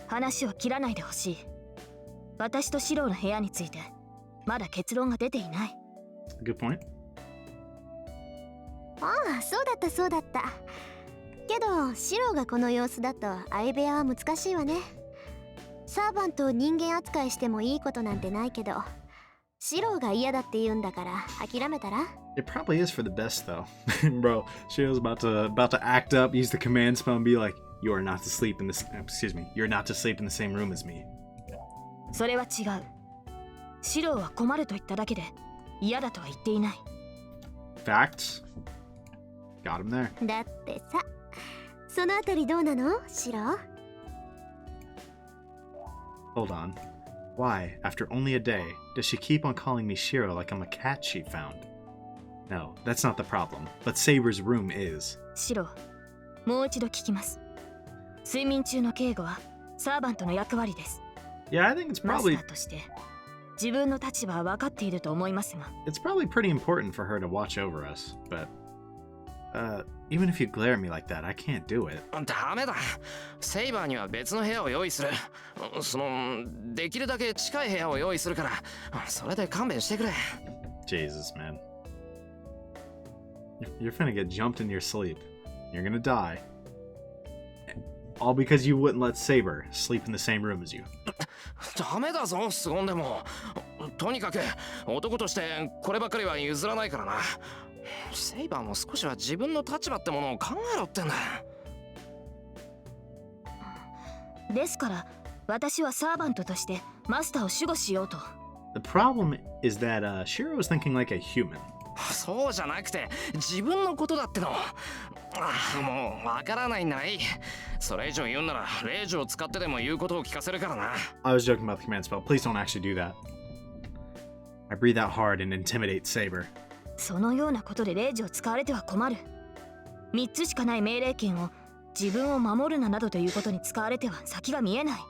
話を切らないでほしい。私とシローの部屋についてまだ結論が出ていない。Good point. ああ、そうだったそうだった。けどシローがこの様子だと相部屋は難しいわね。サーバントを人間扱いしてもいいことなんてないけど、シローが嫌だって言うんだから諦めたら？ It probably is for the best, though. Bro, Shio's about to act up, use the command spell, and be like, "You are not to sleep in this. Excuse me. You're not to sleep in the same room as me." それは違う。シローは困ると言っただけで嫌だとは言っていない。Facts. Got him there. だってさ、そのあたりどうなの、シロー？ Hold on. Why, after only a day, does she keep on calling me Shiro like I'm a cat she found? No, that's not the problem. But Saber's room is. シロー、もう一度聞きます。睡眠中の警護はサーバントの役割です。Yeah, I think it's マスタ probably ーとして自分の立場は分かっていると思いますが。it's probably pretty important for her to watch over us. But even if you glare at me like that, I can't do it. ダメだ。セイバーには別の部屋を用意する。できるだけ近い部屋を用意するから、それで勘弁してくれ。Jesus, man. You're finna get jumped in your sleep. You're gonna die. All because you wouldn't let Saber sleep in the same room as you. ダメだぞ凄んでも。とにかく男としてこればかりは譲らないからな。セイバーも少しは自分の立場ってものを考えろってんだ。ですから私はサーバントとしてマスターを守護しようと。 The problem is that Shiro is thinking like a human. そうじゃなくて自分のことだっての。もうわからないんだい。それ以上言うんならレイジを使ってでも言うことを聞かせるからな。I was joking about the command spell. Please don't actually do that. I breathe out hard and intimidate Saber. そのようなことでレイジを使われては困る。3つしかない命令権を自分を守るななどということに使われては先が見えない。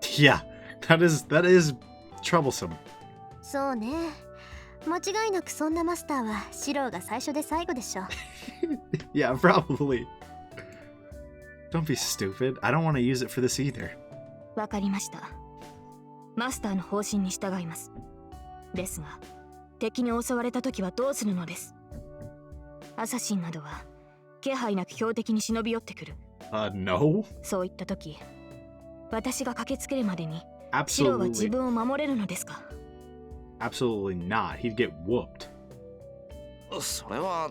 Yeah, that is troublesome. そうね。間違いなくそんなマスターはシローが最初で最後でしょ。Yeah, probably. Don't be stupid. I don't want to use it for this either. わかりました。マスターの方針に従います。ですが、敵に襲われた時はどうするのです。アサシンなどは気配なく標的に忍び寄ってくる。No? そういった時、私が駆けつけるまでにシローは自 Absolutely. 分を守れるのですか？ Absolutely not. He'd get whooped. それは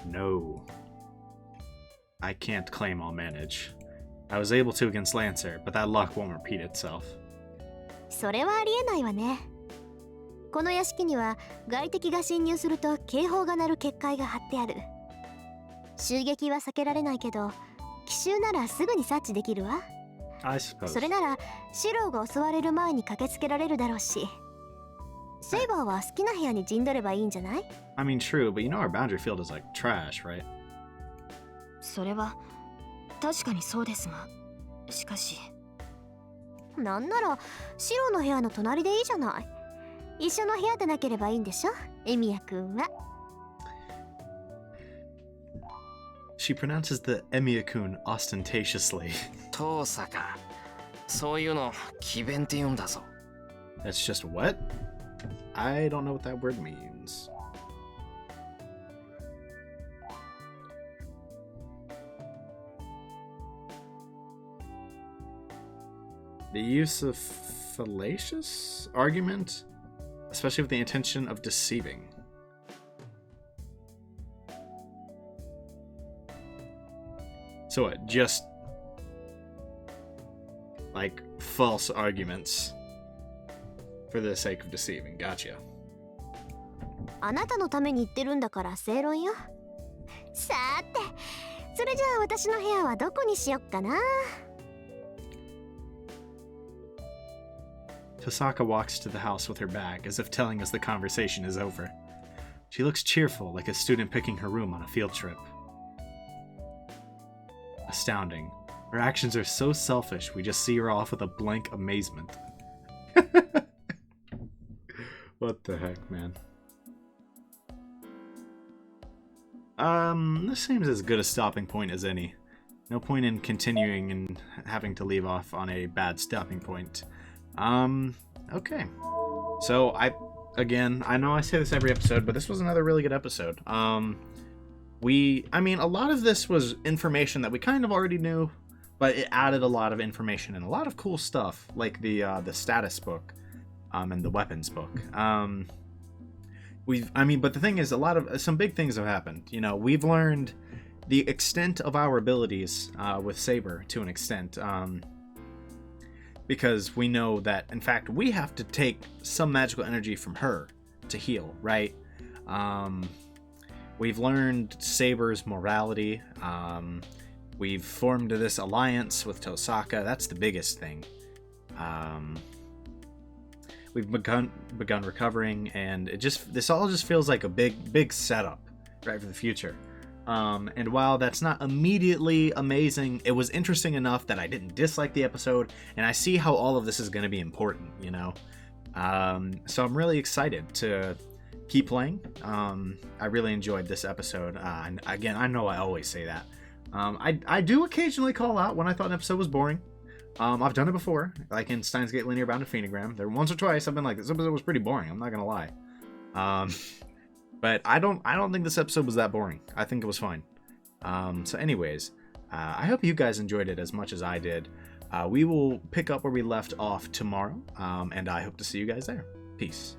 No. I can't claim I'll manage. I was able to against Lancer, but that luck won't repeat itself. それはありえないわね。この屋敷には外敵が侵入すると警報が鳴る結界が張ってある。襲撃は避けられないけど奇襲ならすぐに察知できるわ。 I suppose. それならシローが襲われる前に駆けつけられるだろうし、セイバーは好きな部屋に陣取ればいいんじゃない？ I mean, true, but you know our boundary field is like trash, right? それは確かにそうですが、しかしなんならシローの部屋の隣でいいじゃない。一緒の部屋でなければいいんでしょ、エミヤくんは。She pronounces the Emiya-kun ostentatiously. トーサカ。そういうの詭弁って言うんだぞ。 That's just what? I don't know what that word means. The use of fallacious argument, especially with the intention of deceiving. So what? Just like false arguments for the sake of deceiving. Gotcha. あなたのために言ってるんだから正論よ。さーて、それじゃあ私の部屋はどこにしよっかな。Tohsaka walks to the house with her bag, as if telling us the conversation is over. She looks cheerful, like a student picking her room on a field trip. Astounding. Her actions are so selfish, we just see her off with a blank amazement. What the heck, man? This seems as good a stopping point as any. No point in continuing and having to leave off on a bad stopping point. Okay. So, I know I say this every episode, but this was another really good episode. I mean, a lot of this was information that we kind of already knew, but it added a lot of information and a lot of cool stuff, like the status book, and the weapons book. But the thing is, some big things have happened. You know, we've learned the extent of our abilities, with Saber to an extent, because we know that, in fact, we have to take some magical energy from her to heal, right? We've learned Saber's morality. We've formed this alliance with Tohsaka. That's the biggest thing. We've begun recovering, and this all just feels like a big setup, right, for the future. And while that's not immediately amazing, it was interesting enough that I didn't dislike the episode, and I see how all of this is going to be important, you know? So I'm really excited to keep playing. I really enjoyed this episode. And again, I know I always say that. I do occasionally call out when I thought an episode was boring. I've done it before, like in Steins Gate Linear Bound and Phenogram. There once or twice I've been like, this episode was pretty boring, I'm not going to lie. But I don't think this episode was that boring. I think it was fine. So anyways, I hope you guys enjoyed it as much as I did. We will pick up where we left off tomorrow, and I hope to see you guys there. Peace.